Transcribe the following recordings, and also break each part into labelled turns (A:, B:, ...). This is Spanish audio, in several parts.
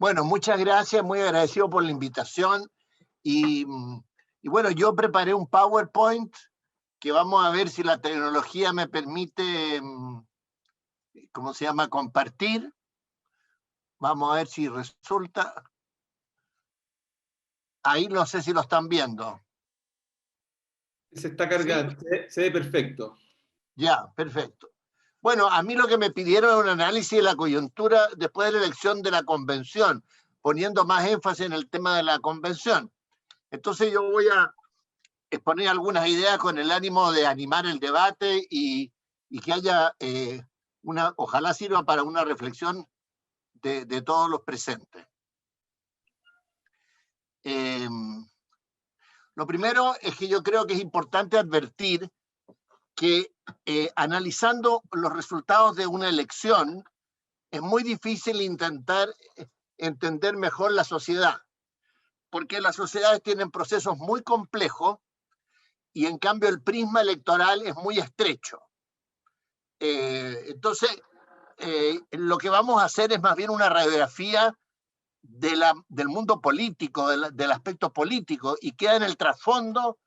A: Bueno, muchas gracias, muy agradecido por la invitación. Y, y bueno, yo preparé un PowerPoint que vamos a ver si la tecnología me permite, ¿cómo se llama?, compartir. Vamos a ver si resulta. Ahí no sé si lo están viendo.
B: Se está cargando,
A: ¿Sí?
B: se ve perfecto.
A: Ya, perfecto. Bueno, a mí lo que me pidieron es un análisis de la coyuntura después de la elección de la convención, poniendo más énfasis en el tema de la convención. Entonces yo voy a exponer algunas ideas con el ánimo de animar el debate y que haya ojalá sirva para una reflexión de todos los presentes. Lo primero es que yo creo que es importante advertir que analizando los resultados de una elección es muy difícil intentar entender mejor la sociedad, porque las sociedades tienen procesos muy complejos y en cambio el prisma electoral es muy estrecho. Entonces, lo que vamos a hacer es más bien una radiografía del mundo político, del aspecto político, y queda en el trasfondo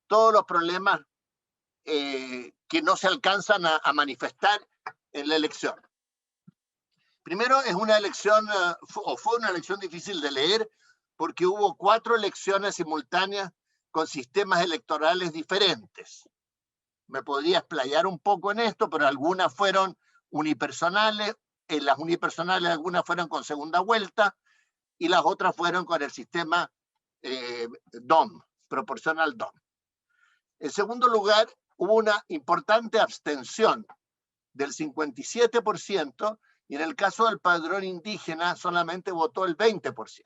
A: todos los problemas que no se alcanzan a manifestar en la elección. Primero, es una elección, o fue una elección difícil de leer, porque hubo 4 elecciones simultáneas con sistemas electorales diferentes. Me podría explayar un poco en esto, pero algunas fueron unipersonales, en las unipersonales algunas fueron con segunda vuelta y las otras fueron con el sistema DOM, proporcional DOM. En segundo lugar, hubo una importante abstención del 57%, y en el caso del padrón indígena solamente votó el 20%.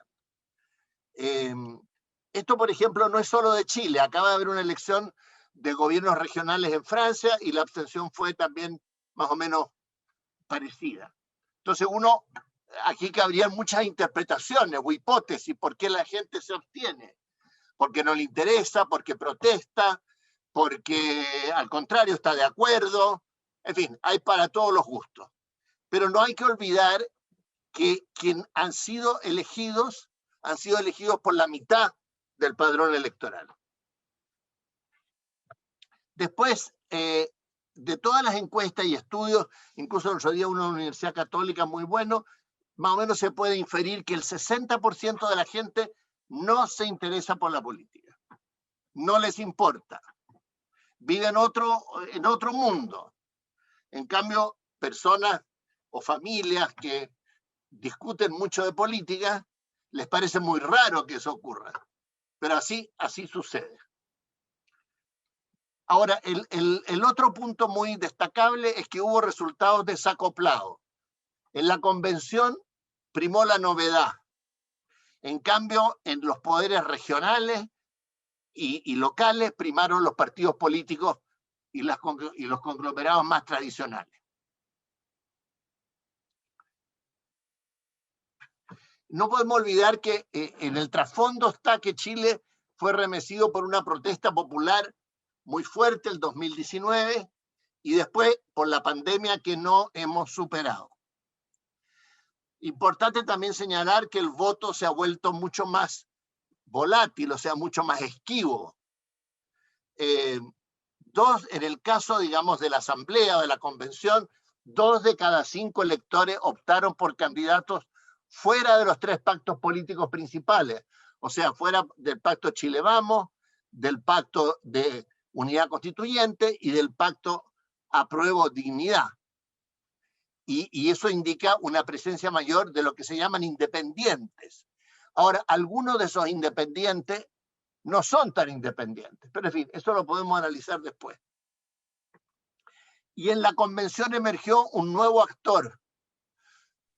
A: Esto, por ejemplo, no es solo de Chile. Acaba de haber una elección de gobiernos regionales en Francia y la abstención fue también más o menos parecida. Entonces aquí cabrían muchas interpretaciones o hipótesis por qué la gente se abstiene. Porque no le interesa, porque protesta, porque al contrario está de acuerdo. En fin, hay para todos los gustos. Pero no hay que olvidar que quienes han sido elegidos por la mitad del padrón electoral. Después, de todas las encuestas y estudios, incluso el otro día una universidad católica muy bueno, más o menos se puede inferir que el 60% de la gente no se interesa por la política. No les importa. Viven en otro mundo. En cambio, personas o familias que discuten mucho de política, les parece muy raro que eso ocurra. Pero así sucede. Ahora, el otro punto muy destacable es que hubo resultados desacoplados. En la convención primó la novedad. En cambio, en los poderes regionales y locales primaron los partidos políticos y los conglomerados más tradicionales. No podemos olvidar que en el trasfondo está que Chile fue remecido por una protesta popular muy fuerte el 2019 y después por la pandemia que no hemos superado. Importante también señalar que el voto se ha vuelto mucho más volátil, o sea, mucho más esquivo. En el caso, digamos, de la asamblea o de la convención, 2 de cada 5 electores optaron por candidatos fuera de los 3 pactos políticos principales, o sea, fuera del pacto Chile Vamos, del pacto de unidad constituyente y del pacto Apruebo Dignidad. Y eso indica una presencia mayor de lo que se llaman independientes. Ahora, algunos de esos independientes no son tan independientes, pero en fin, eso lo podemos analizar después. Y en la convención emergió un nuevo actor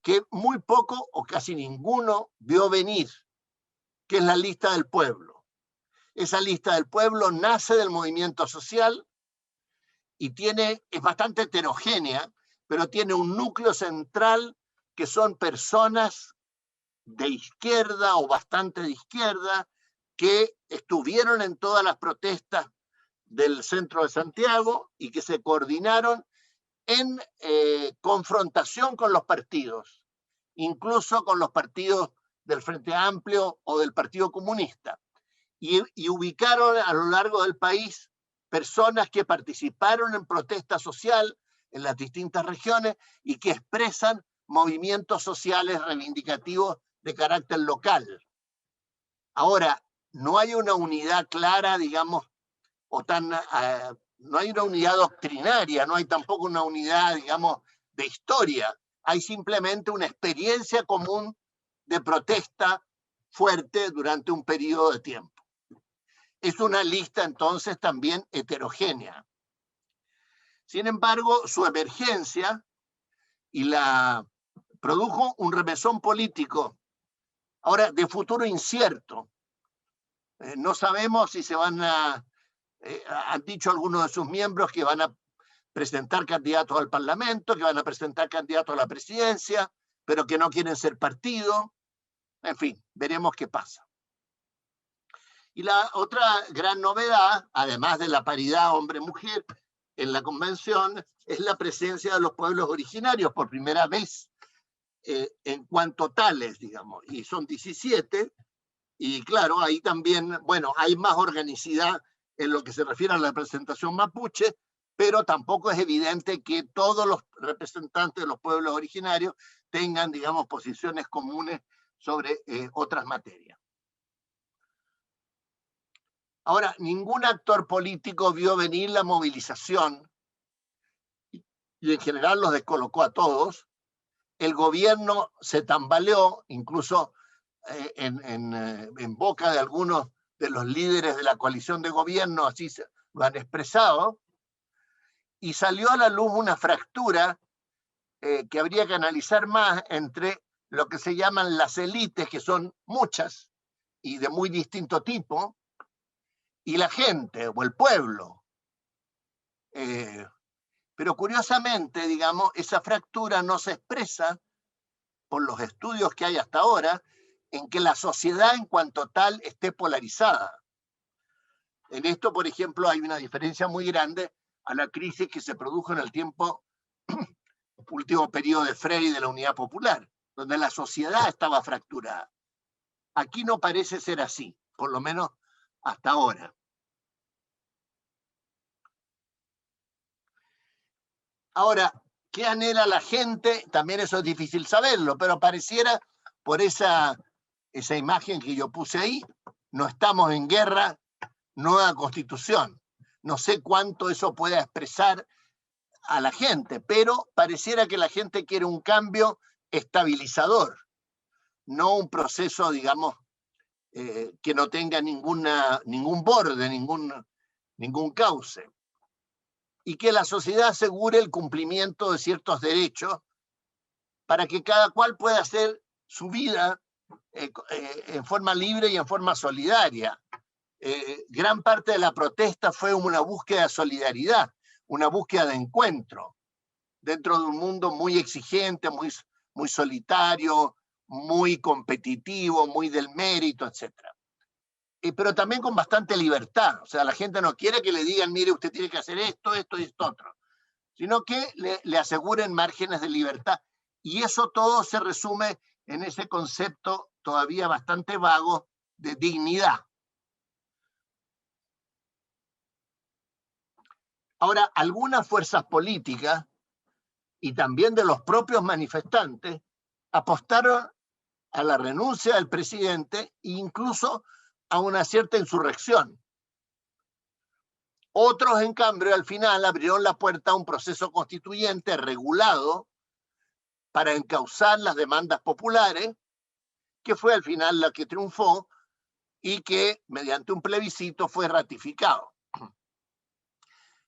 A: que muy poco o casi ninguno vio venir, que es la lista del pueblo. Esa lista del pueblo nace del movimiento social y es bastante heterogénea, pero tiene un núcleo central que son personas de izquierda o bastante de izquierda que estuvieron en todas las protestas del centro de Santiago y que se coordinaron en confrontación con los partidos, incluso con los partidos del Frente Amplio o del Partido Comunista. Y ubicaron a lo largo del país personas que participaron en protesta social en las distintas regiones y que expresan movimientos sociales reivindicativos de carácter local. Ahora, no hay una unidad clara, digamos, o tan, no hay una unidad doctrinaria, no hay tampoco una unidad, digamos, de historia. Hay simplemente una experiencia común de protesta fuerte durante un periodo de tiempo. Es una lista entonces también heterogénea. Sin embargo, su emergencia produjo un remesón político, ahora de futuro incierto. No sabemos si se van han dicho algunos de sus miembros que van a presentar candidatos al Parlamento, que van a presentar candidatos a la presidencia, pero que no quieren ser partido. En fin, veremos qué pasa. Y la otra gran novedad, además de la paridad hombre-mujer en la convención, es la presencia de los pueblos originarios por primera vez en cuanto tales, digamos, y son 17, y claro, ahí también, bueno, hay más organicidad en lo que se refiere a la representación mapuche, pero tampoco es evidente que todos los representantes de los pueblos originarios tengan, digamos, posiciones comunes sobre otras materias. Ahora, ningún actor político vio venir la movilización y en general los descolocó a todos. El gobierno se tambaleó, incluso en boca de algunos de los líderes de la coalición de gobierno, así lo han expresado, y salió a la luz una fractura que habría que analizar más entre lo que se llaman las élites, que son muchas y de muy distinto tipo, y la gente o el pueblo. Pero curiosamente, digamos, esa fractura no se expresa por los estudios que hay hasta ahora en que la sociedad en cuanto tal esté polarizada. En esto, por ejemplo, hay una diferencia muy grande a la crisis que se produjo en el último periodo de Freire y de la Unidad Popular, donde la sociedad estaba fracturada. Aquí no parece ser así, por lo menos hasta ahora. Ahora, ¿qué anhela la gente? También eso es difícil saberlo, pero pareciera, por esa imagen que yo puse ahí, no estamos en guerra, nueva constitución. No sé cuánto eso pueda expresar a la gente, pero pareciera que la gente quiere un cambio estabilizador, no un proceso, digamos, que no tenga ningún borde, ningún cauce. Y que la sociedad asegure el cumplimiento de ciertos derechos para que cada cual pueda hacer su vida en forma libre y en forma solidaria. Gran parte de la protesta fue una búsqueda de solidaridad, una búsqueda de encuentro, dentro de un mundo muy exigente, muy solitario, muy competitivo, muy del mérito, etc. Pero también con bastante libertad. O sea, la gente no quiere que le digan, mire, usted tiene que hacer esto, esto y esto otro, sino que le aseguren márgenes de libertad. Y eso todo se resume en ese concepto todavía bastante vago de dignidad. Ahora, algunas fuerzas políticas y también de los propios manifestantes apostaron a la renuncia del presidente e incluso a una cierta insurrección. Otros, en cambio, al final abrieron la puerta a un proceso constituyente regulado para encauzar las demandas populares, que fue al final la que triunfó y que mediante un plebiscito fue ratificado.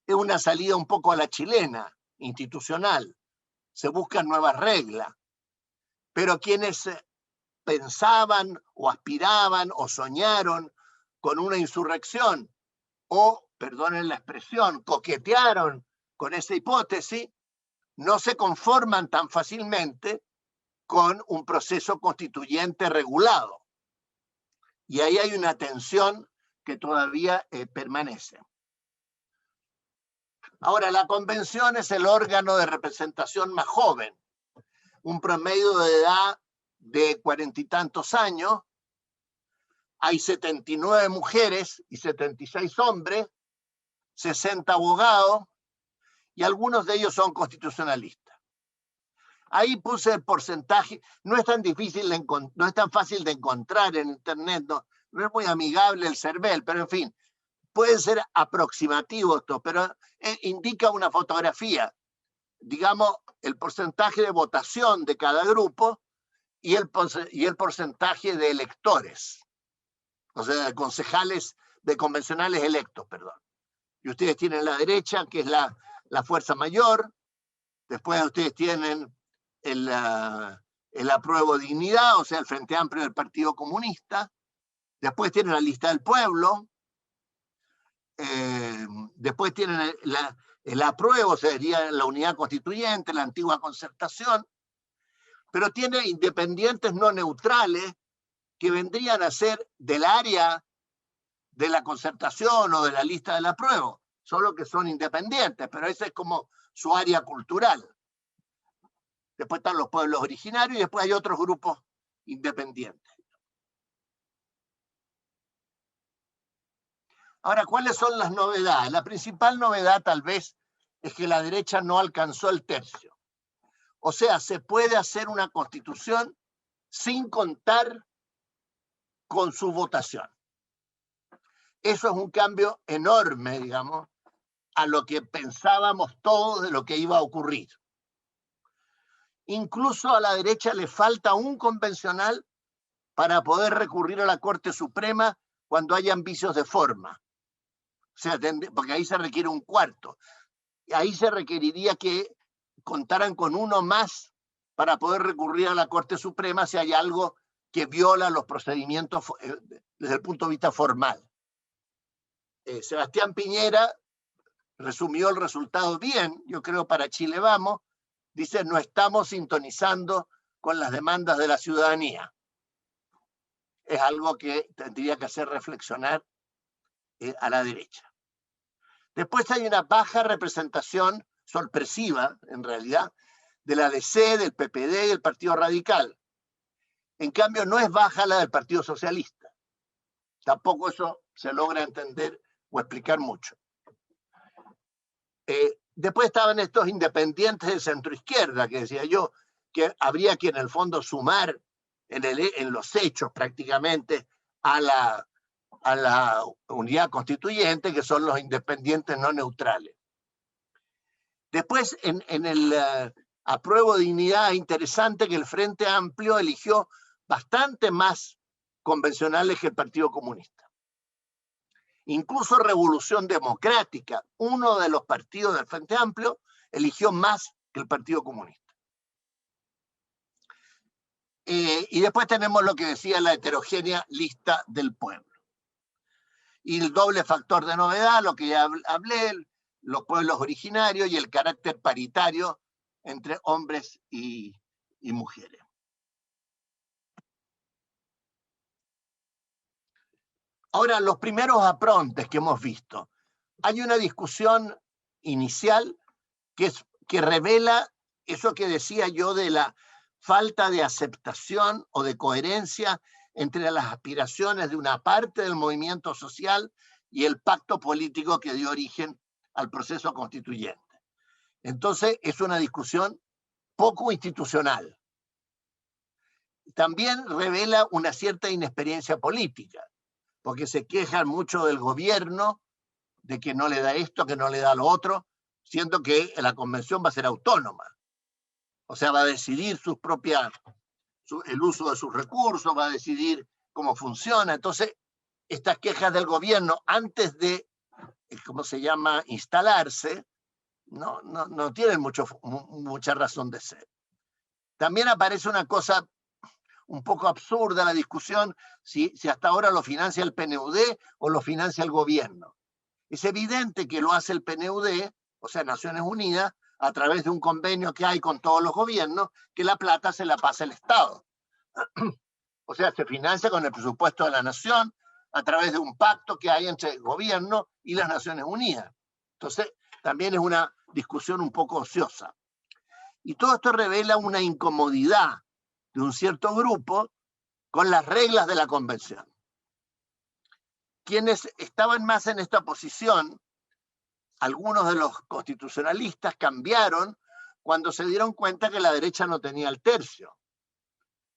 A: Es una salida un poco a la chilena, institucional. Se buscan nuevas reglas, pero quienes pensaban o aspiraban o soñaron con una insurrección o, perdonen la expresión, coquetearon con esa hipótesis, no se conforman tan fácilmente con un proceso constituyente regulado. Y ahí hay una tensión que todavía permanece. Ahora, la convención es el órgano de representación más joven, un promedio de edad de 40 y tantos años, hay 79 mujeres y 76 hombres, 60 abogados, y algunos de ellos son constitucionalistas. Ahí puse el porcentaje, no es tan difícil, no es tan fácil de encontrar en internet, no es muy amigable el CERVEL, pero en fin, puede ser aproximativo esto, pero indica una fotografía, digamos, el porcentaje de votación de cada grupo y el porcentaje de electores, o sea, de concejales, de convencionales electos, perdón. Y ustedes tienen la derecha, que es la fuerza mayor, después ustedes tienen el Apruebo Dignidad, o sea, el Frente Amplio del Partido Comunista, después tienen la Lista del Pueblo, después tienen el Apruebo, sería la Unidad Constituyente, la antigua Concertación, pero tiene independientes no neutrales que vendrían a ser del área de la Concertación o de la Lista del Apruebo, solo que son independientes, pero esa es como su área cultural. Después están los pueblos originarios y después hay otros grupos independientes. Ahora, ¿cuáles son las novedades? La principal novedad tal vez es que la derecha no alcanzó el tercio. O sea, se puede hacer una constitución sin contar con su votación. Eso es un cambio enorme, digamos, a lo que pensábamos todos de lo que iba a ocurrir. Incluso a la derecha le falta un convencional para poder recurrir a la Corte Suprema cuando hayan vicios de forma. O sea, porque ahí se requiere un cuarto. Ahí se requeriría que contaran con uno más para poder recurrir a la Corte Suprema si hay algo que viola los procedimientos desde el punto de vista formal. Sebastián Piñera resumió el resultado bien, yo creo, para Chile Vamos. Dice, no estamos sintonizando con las demandas de la ciudadanía. Es algo que tendría que hacer reflexionar a la derecha. Después hay una baja representación sorpresiva, en realidad, de la DC, del PPD y del Partido Radical. En cambio, no es baja la del Partido Socialista. Tampoco eso se logra entender o explicar mucho. Después estaban estos independientes de centroizquierda, que decía yo, que habría que en el fondo sumar en los hechos prácticamente a la unidad constituyente, que son los independientes no neutrales. Después, en el Apruebo Dignidad, es interesante que el Frente Amplio eligió bastante más convencionales que el Partido Comunista. Incluso Revolución Democrática, uno de los partidos del Frente Amplio, eligió más que el Partido Comunista. Y después tenemos lo que decía la heterogénea Lista del Pueblo. Y el doble factor de novedad, lo que ya hablé, los pueblos originarios y el carácter paritario entre hombres y mujeres. Ahora, los primeros aprontes que hemos visto. Hay una discusión inicial que revela eso que decía yo de la falta de aceptación o de coherencia entre las aspiraciones de una parte del movimiento social y el pacto político que dio origen al proceso constituyente. Entonces, es una discusión poco institucional. También revela una cierta inexperiencia política, porque se quejan mucho del gobierno, de que no le da esto, que no le da lo otro, siendo que la convención va a ser autónoma. O sea, va a decidir el uso de sus recursos, va a decidir cómo funciona. Entonces, estas quejas del gobierno, antes de, ¿cómo se llama?, instalarse, no tienen mucha razón de ser. También aparece una cosa un poco absurda, la discusión si hasta ahora lo financia el PNUD o lo financia el gobierno. Es evidente que lo hace el PNUD, o sea, Naciones Unidas, a través de un convenio que hay con todos los gobiernos, que la plata se la pasa el Estado. O sea, se financia con el presupuesto de la nación a través de un pacto que hay entre el gobierno y las Naciones Unidas. Entonces, también es una discusión un poco ociosa. Y todo esto revela una incomodidad de un cierto grupo con las reglas de la convención. Quienes estaban más en esta posición, algunos de los constitucionalistas cambiaron cuando se dieron cuenta que la derecha no tenía el tercio.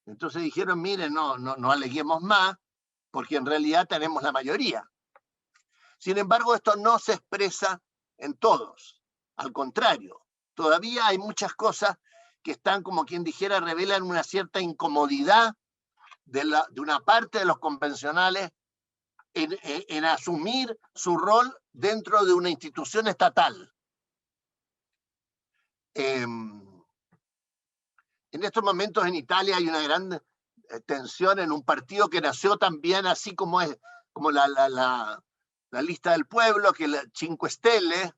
A: Entonces dijeron, miren, no aleguemos más, porque en realidad tenemos la mayoría. Sin embargo, esto no se expresa en todos. Al contrario, todavía hay muchas cosas que están, como quien dijera, revelan una cierta incomodidad de una parte de los convencionales en asumir su rol dentro de una institución estatal. En estos momentos en Italia hay una gran tensión en un partido que nació también así como la lista del pueblo, que la Cinque Stelle,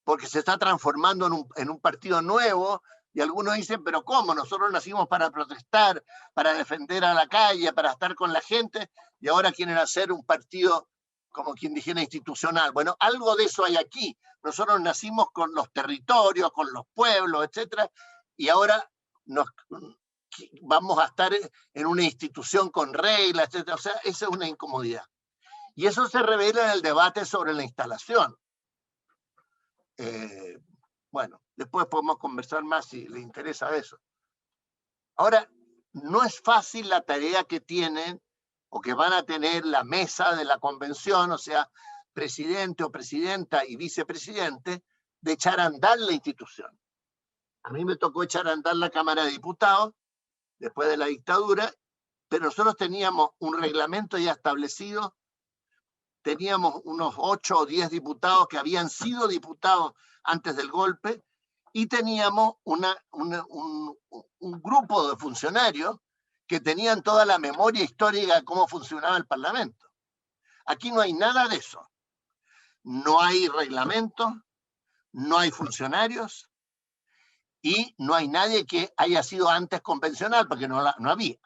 A: porque se está transformando en un partido nuevo, y algunos dicen, pero ¿cómo? Nosotros nacimos para protestar, para defender a la calle, para estar con la gente, y ahora quieren hacer un partido, como quien dijera, institucional. Bueno, algo de eso hay aquí. Nosotros nacimos con los territorios, con los pueblos, etcétera, y ahora vamos a estar en una institución con reglas, etcétera. O sea, esa es una incomodidad. Y eso se revela en el debate sobre la instalación. Bueno, después podemos conversar más si le interesa eso. Ahora, no es fácil la tarea que tienen o que van a tener la mesa de la convención, o sea, presidente o presidenta y vicepresidente, de echar a andar la institución. A mí me tocó echar a andar la Cámara de Diputados después de la dictadura, pero nosotros teníamos un reglamento ya establecido, teníamos unos 8 o 10 diputados que habían sido diputados antes del golpe, y teníamos un grupo de funcionarios que tenían toda la memoria histórica de cómo funcionaba el Parlamento. Aquí no hay nada de eso. No hay reglamento, no hay funcionarios, y no hay nadie que haya sido antes convencional, porque no había.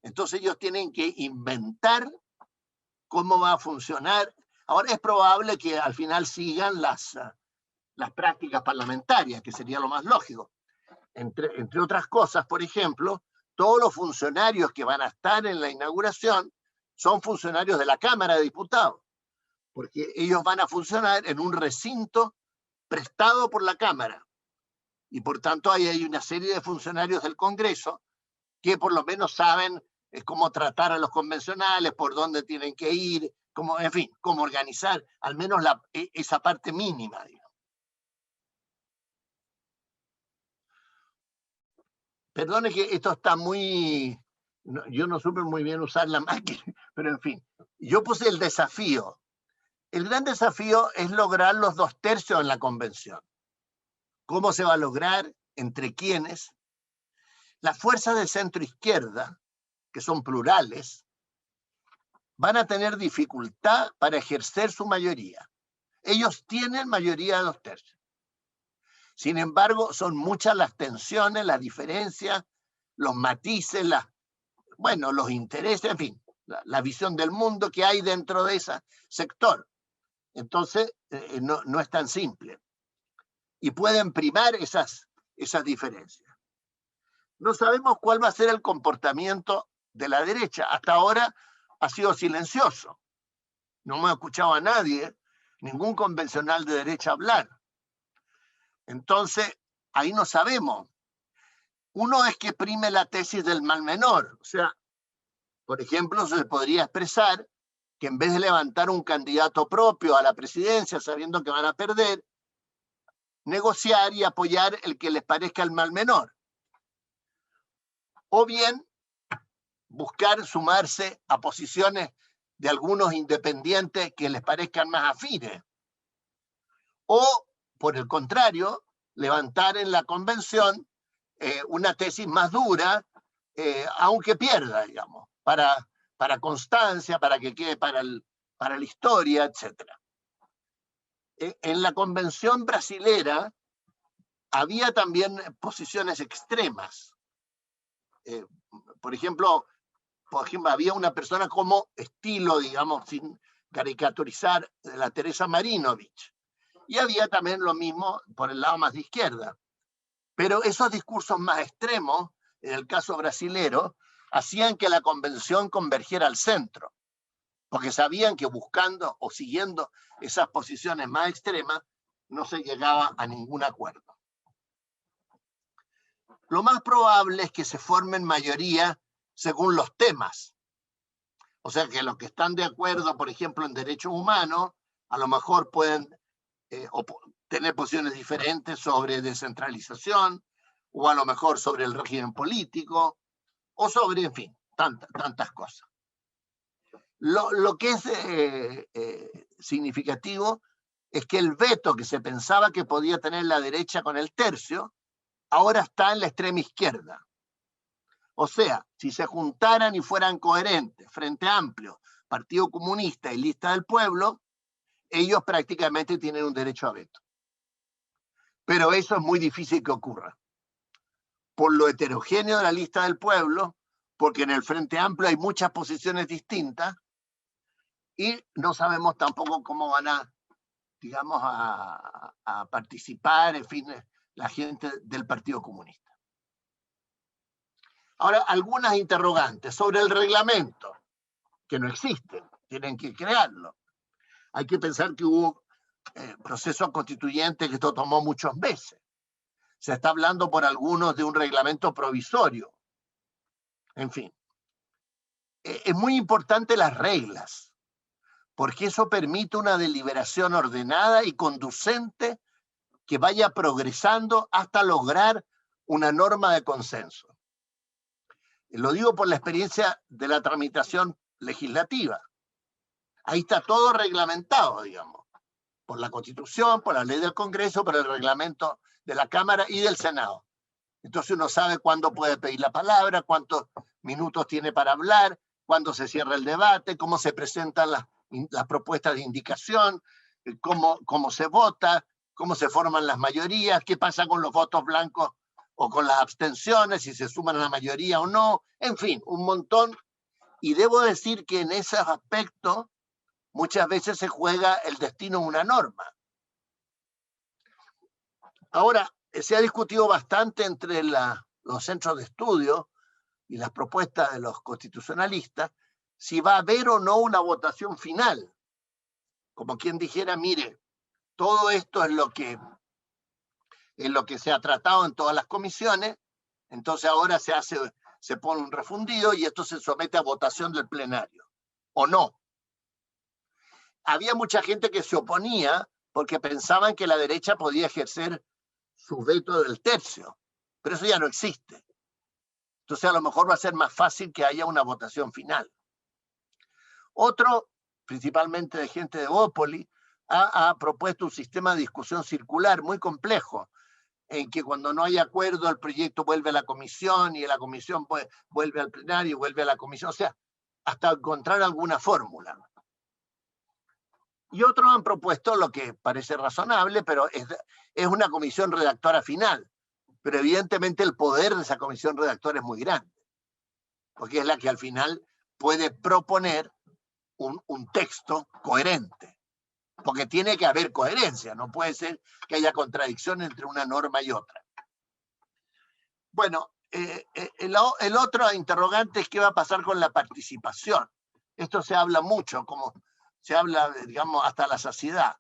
A: Entonces ellos tienen que inventar cómo va a funcionar. Ahora es probable que al final sigan las prácticas parlamentarias, que sería lo más lógico. Entre otras cosas, por ejemplo, todos los funcionarios que van a estar en la inauguración son funcionarios de la Cámara de Diputados, porque ellos van a funcionar en un recinto prestado por la Cámara. Y por tanto hay una serie de funcionarios del Congreso que por lo menos saben cómo tratar a los convencionales, por dónde tienen que ir, en fin, cómo organizar, al menos esa parte mínima, digamos. Perdone que esto está muy... yo no supe muy bien usar la máquina, pero en fin. Yo puse el desafío. El gran desafío es lograr los 2/3 en la convención. ¿Cómo se va a lograr? ¿Entre quiénes? Las fuerzas de centro izquierda, que son plurales, van a tener dificultad para ejercer su mayoría. Ellos tienen mayoría de 2/3. Sin embargo, son muchas las tensiones, las diferencias, los matices, los intereses, en fin, la visión del mundo que hay dentro de ese sector. Entonces, no es tan simple. Y pueden primar esas diferencias. No sabemos cuál va a ser el comportamiento de la derecha. Hasta ahora ha sido silencioso. No me ha escuchado a nadie, ningún convencional de derecha hablar. Entonces, ahí no sabemos. Uno es que prime la tesis del mal menor. O sea, por ejemplo, se podría expresar que en vez de levantar un candidato propio a la presidencia sabiendo que van a perder, negociar y apoyar el que les parezca el mal menor. O bien, buscar sumarse a posiciones de algunos independientes que les parezcan más afines. O, por el contrario, levantar en la convención una tesis más dura, aunque pierda, digamos, para constancia, para que quede para la historia, etc. En la convención brasilera había también posiciones extremas. Por ejemplo, había una persona como estilo, digamos, sin caricaturizar, la Teresa Marinovich. Y había también lo mismo por el lado más de izquierda. Pero esos discursos más extremos en el caso brasilero, hacían que la convención convergiera al centro, porque sabían que buscando o siguiendo esas posiciones más extremas no se llegaba a ningún acuerdo. Lo más probable es que se formen mayoría según los temas. O sea que los que están de acuerdo, por ejemplo, en derechos humanos, a lo mejor pueden tener posiciones diferentes sobre descentralización, o a lo mejor sobre el régimen político, o sobre, en fin, tantas cosas. Lo que es significativo es que el veto que se pensaba que podía tener la derecha con el tercio, ahora está en la extrema izquierda. O sea, si se juntaran y fueran coherentes, Frente Amplio, Partido Comunista y Lista del Pueblo, ellos prácticamente tienen un derecho a veto. Pero eso es muy difícil que ocurra. Por lo heterogéneo de la Lista del Pueblo, porque en el Frente Amplio hay muchas posiciones distintas, y no sabemos tampoco cómo van a, digamos, a participar, en fin, la gente del Partido Comunista. Ahora, algunas interrogantes sobre el reglamento, que no existen, tienen que crearlo. Hay que pensar que hubo procesos constituyentes que esto tomó muchos meses. Se está hablando por algunos de un reglamento provisorio. En fin, es muy importante las reglas, porque eso permite una deliberación ordenada y conducente que vaya progresando hasta lograr una norma de consenso. Lo digo por la experiencia de la tramitación legislativa. Ahí está todo reglamentado, digamos, por la Constitución, por la ley del Congreso, por el reglamento de la Cámara y del Senado. Entonces uno sabe cuándo puede pedir la palabra, cuántos minutos tiene para hablar, cuándo se cierra el debate, cómo se presentan las propuestas de indicación, cómo se vota, cómo se forman las mayorías, qué pasa con los votos blancos o con las abstenciones, si se suman a la mayoría o no, en fin, un montón. Y debo decir que en esos aspectos muchas veces se juega el destino de una norma. Ahora, se ha discutido bastante entre los centros de estudio y las propuestas de los constitucionalistas si va a haber o no una votación final. Como quien dijera, mire, todo esto es lo que se ha tratado en todas las comisiones, entonces ahora se pone un refundido y esto se somete a votación del plenario, o no. Había mucha gente que se oponía porque pensaban que la derecha podía ejercer su veto del tercio, pero eso ya no existe. Entonces a lo mejor va a ser más fácil que haya una votación final. Otro, principalmente de gente de Bópoli, ha propuesto un sistema de discusión circular muy complejo, en que cuando no hay acuerdo el proyecto vuelve a la comisión y la comisión vuelve al plenario, vuelve a la comisión, o sea, hasta encontrar alguna fórmula. Y otros han propuesto lo que parece razonable, pero es una comisión redactora final. Pero evidentemente el poder de esa comisión redactora es muy grande, porque es la que al final puede proponer un texto coherente, porque tiene que haber coherencia, no puede ser que haya contradicción entre una norma y otra. Bueno, el otro interrogante es qué va a pasar con la participación. Esto se habla mucho, como se habla, digamos, hasta la saciedad.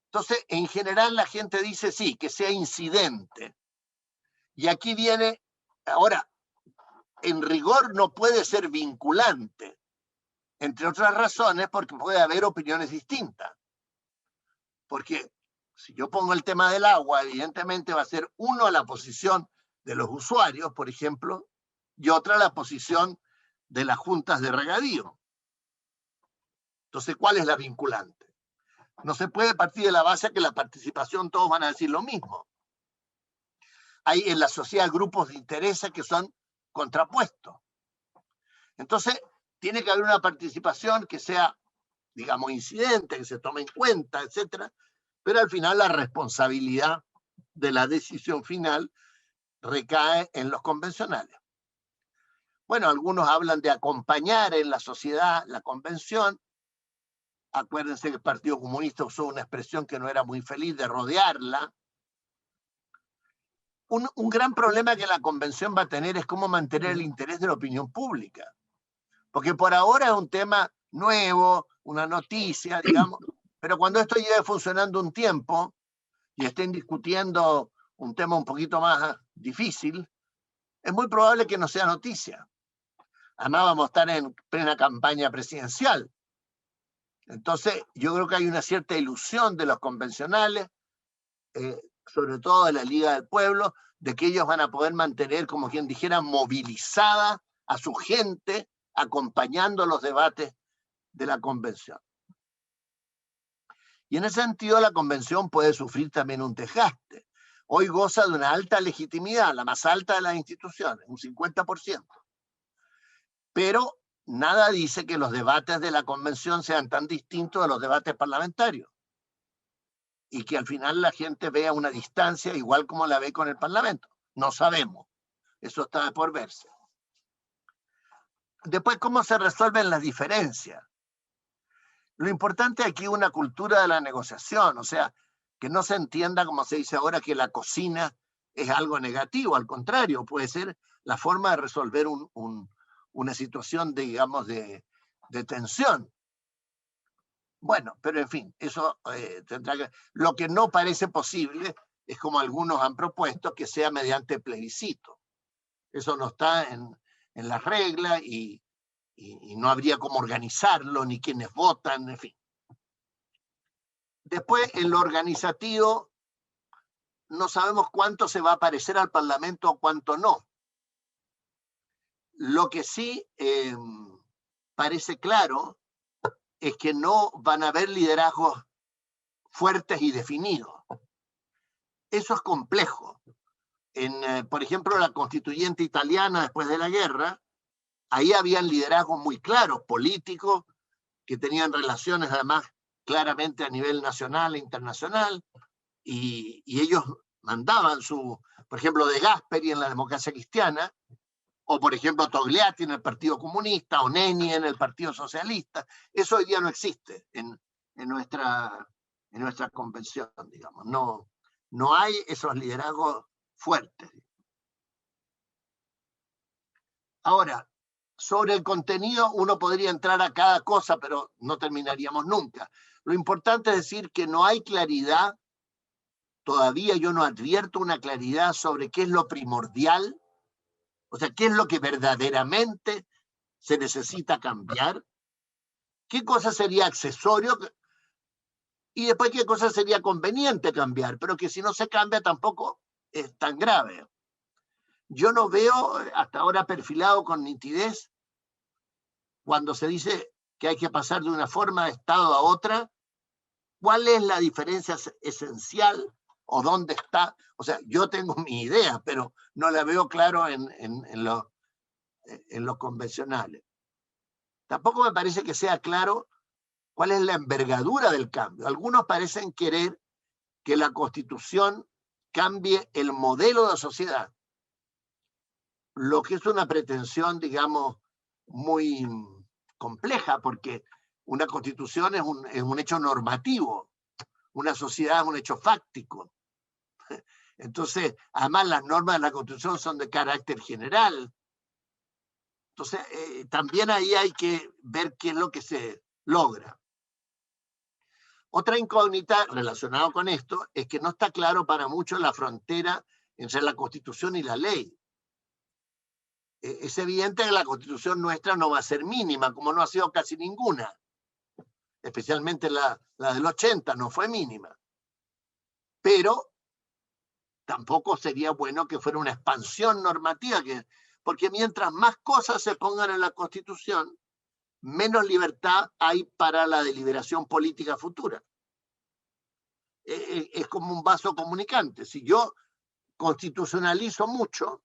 A: Entonces, en general la gente dice sí, que sea incidente. Y aquí viene, ahora, en rigor no puede ser vinculante, entre otras razones porque puede haber opiniones distintas. Porque si yo pongo el tema del agua, evidentemente va a ser uno la posición de los usuarios, por ejemplo, y otra la posición de las juntas de regadío. Entonces, ¿cuál es la vinculante? No se puede partir de la base que la participación todos van a decir lo mismo. Hay en la sociedad grupos de intereses que son contrapuestos. Entonces, tiene que haber una participación que sea, digamos, incidente, que se tome en cuenta, etcétera, pero al final la responsabilidad de la decisión final recae en los convencionales. Bueno, algunos hablan de acompañar en la sociedad la convención. Acuérdense que el Partido Comunista usó una expresión que no era muy feliz, de rodearla. Un gran problema que la convención va a tener es cómo mantener el interés de la opinión pública. Porque por ahora es un tema nuevo, una noticia, digamos, pero cuando esto lleve funcionando un tiempo y estén discutiendo un tema un poquito más difícil, es muy probable que no sea noticia. Además vamos a estar en plena campaña presidencial. Entonces yo creo que hay una cierta ilusión de los convencionales, sobre todo de la Liga del Pueblo, de que ellos van a poder mantener, como quien dijera, movilizada a su gente, acompañando los debates de la convención. Y en ese sentido la convención puede sufrir también un desgaste. Hoy goza de una alta legitimidad, la más alta de las instituciones, un 50%. Pero nada dice que los debates de la convención sean tan distintos de los debates parlamentarios y que al final la gente vea una distancia igual como la ve con el Parlamento. No sabemos. Eso está por verse. Después, ¿cómo se resuelven las diferencias? Lo importante aquí es una cultura de la negociación, o sea, que no se entienda, como se dice ahora, que la cocina es algo negativo, al contrario, puede ser la forma de resolver una situación, digamos, de tensión. Bueno, pero en fin, eso tendrá que... Lo que no parece posible es, como algunos han propuesto, que sea mediante plebiscito. Eso no está en las reglas y no habría cómo organizarlo, ni quienes votan, en fin. Después, en lo organizativo, no sabemos cuánto se va a parecer al Parlamento o cuánto no. Lo que sí parece claro es que no van a haber liderazgos fuertes y definidos. Eso es complejo. Por ejemplo, la constituyente italiana después de la guerra, ahí habían liderazgos muy claros, políticos, que tenían relaciones además claramente a nivel nacional e internacional, y ellos mandaban por ejemplo, De Gasperi en la Democracia Cristiana, o por ejemplo Togliatti en el Partido Comunista, o Neni en el Partido Socialista. Eso hoy día no existe en nuestra convención, digamos. No hay esos liderazgos fuertes. Ahora, sobre el contenido uno podría entrar a cada cosa, pero no terminaríamos nunca. Lo importante es decir que no hay claridad, todavía yo no advierto una claridad sobre qué es lo primordial, o sea, qué es lo que verdaderamente se necesita cambiar, qué cosa sería accesorio y después qué cosa sería conveniente cambiar, pero que si no se cambia tampoco es tan grave. Yo no veo hasta ahora perfilado con nitidez cuando se dice que hay que pasar de una forma de Estado a otra, ¿cuál es la diferencia esencial o dónde está? O sea, yo tengo mi idea, pero no la veo claro en los convencionales. Tampoco me parece que sea claro cuál es la envergadura del cambio. Algunos parecen querer que la Constitución cambie el modelo de sociedad, lo que es una pretensión, digamos, muy compleja, porque una Constitución es un hecho normativo, una sociedad es un hecho fáctico. Entonces, además las normas de la Constitución son de carácter general. Entonces, también ahí hay que ver qué es lo que se logra. Otra incógnita relacionada con esto es que no está claro para muchos la frontera entre la Constitución y la ley. Es evidente que la Constitución nuestra no va a ser mínima, como no ha sido casi ninguna. Especialmente la del 80 no fue mínima. Pero tampoco sería bueno que fuera una expansión normativa, porque mientras más cosas se pongan en la Constitución, menos libertad hay para la deliberación política futura. Es como un vaso comunicante. Si yo constitucionalizo mucho,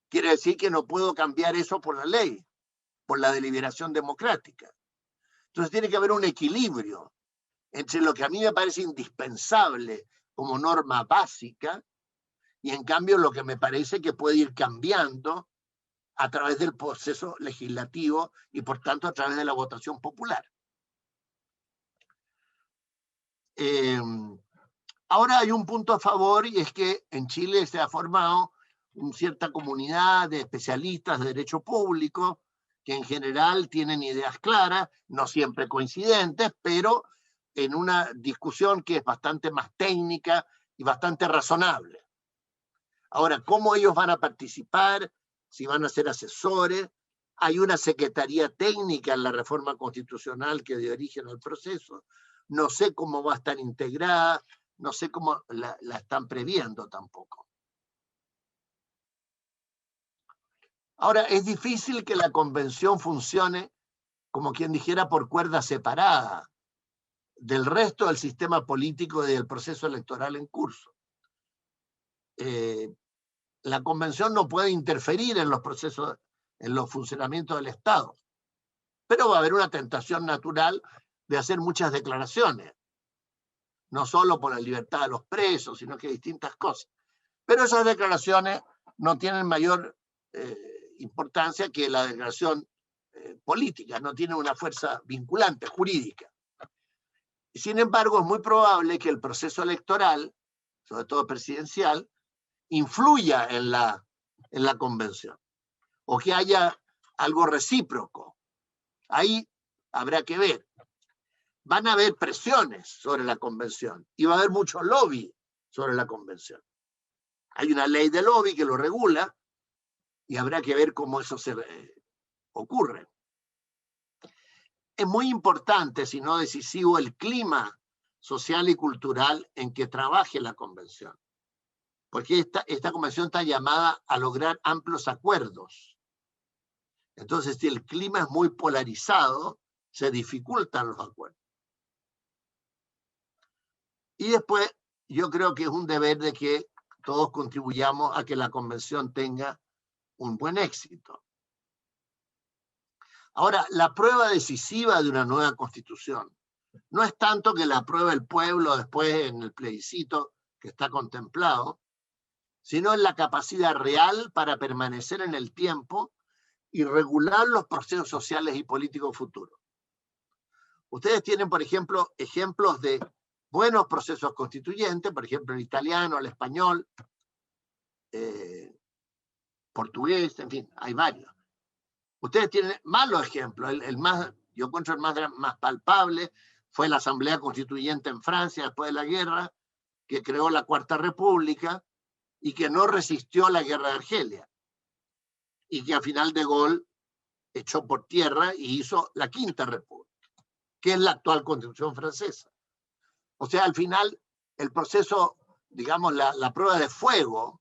A: quiere decir que no puedo cambiar eso por la ley, por la deliberación democrática. Entonces tiene que haber un equilibrio entre lo que a mí me parece indispensable como norma básica y en cambio lo que me parece que puede ir cambiando a través del proceso legislativo y por tanto a través de la votación popular. Ahora hay un punto a favor, y es que en Chile se ha formado una cierta comunidad de especialistas de derecho público, que en general tienen ideas claras, no siempre coincidentes, pero en una discusión que es bastante más técnica y bastante razonable. Ahora, ¿cómo ellos van a participar? Si van a ser asesores. Hay una secretaría técnica en la reforma constitucional que dio origen al proceso. No sé cómo va a estar integrada, no sé cómo la están previendo tampoco. Ahora, es difícil que la convención funcione, como quien dijera, por cuerda separada del resto del sistema político y del proceso electoral en curso. La convención no puede interferir en los procesos, en los funcionamientos del Estado, pero va a haber una tentación natural de hacer muchas declaraciones, no solo por la libertad de los presos, sino que distintas cosas. Pero esas declaraciones no tienen mayor importancia que la declaración política, no tienen una fuerza vinculante, jurídica. Sin embargo, es muy probable que el proceso electoral, sobre todo presidencial, influya en la convención, o que haya algo recíproco. Ahí habrá que ver. Van a haber presiones sobre la convención y va a haber mucho lobby sobre la convención. Hay una ley de lobby que lo regula y habrá que ver cómo eso ocurre. Es muy importante, si no decisivo, el clima social y cultural en que trabaje la convención, porque esta convención está llamada a lograr amplios acuerdos. Entonces, si el clima es muy polarizado, se dificultan los acuerdos. Y después, yo creo que es un deber de que todos contribuyamos a que la convención tenga un buen éxito. Ahora, la prueba decisiva de una nueva constitución no es tanto que la apruebe el pueblo después en el plebiscito que está contemplado, sino en la capacidad real para permanecer en el tiempo y regular los procesos sociales y políticos futuros. Ustedes tienen, por ejemplo, ejemplos de buenos procesos constituyentes, por ejemplo, el italiano, el español, portugués, en fin, hay varios. Ustedes tienen malos ejemplos. Yo encuentro el más palpable fue la Asamblea Constituyente en Francia después de la guerra, que creó la Cuarta República y que no resistió la guerra de Argelia. Y que al final de Gaulle echó por tierra y hizo la Quinta República, que es la actual Constitución francesa. O sea, al final, el proceso, digamos, la prueba de fuego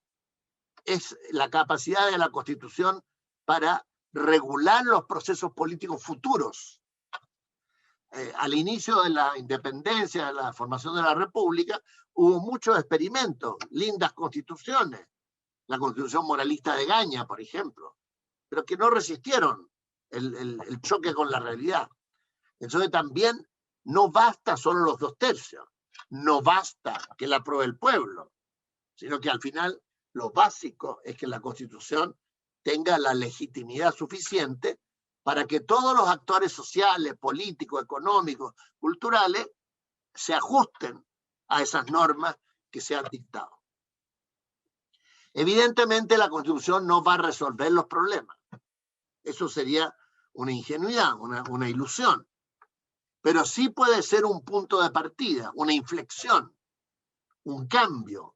A: es la capacidad de la Constitución para regular los procesos políticos futuros. Al inicio de la independencia, de la formación de la República, hubo muchos experimentos, lindas constituciones, la Constitución moralista de Gaña, por ejemplo, pero que no resistieron el choque con la realidad. Entonces también no basta solo los 2/3, no basta que la apruebe el pueblo, sino que al final lo básico es que la Constitución tenga la legitimidad suficiente para que todos los actores sociales, políticos, económicos, culturales, se ajusten a esas normas que se han dictado. Evidentemente la Constitución no va a resolver los problemas. Eso sería una ingenuidad, una ilusión. Pero sí puede ser un punto de partida, una inflexión, un cambio,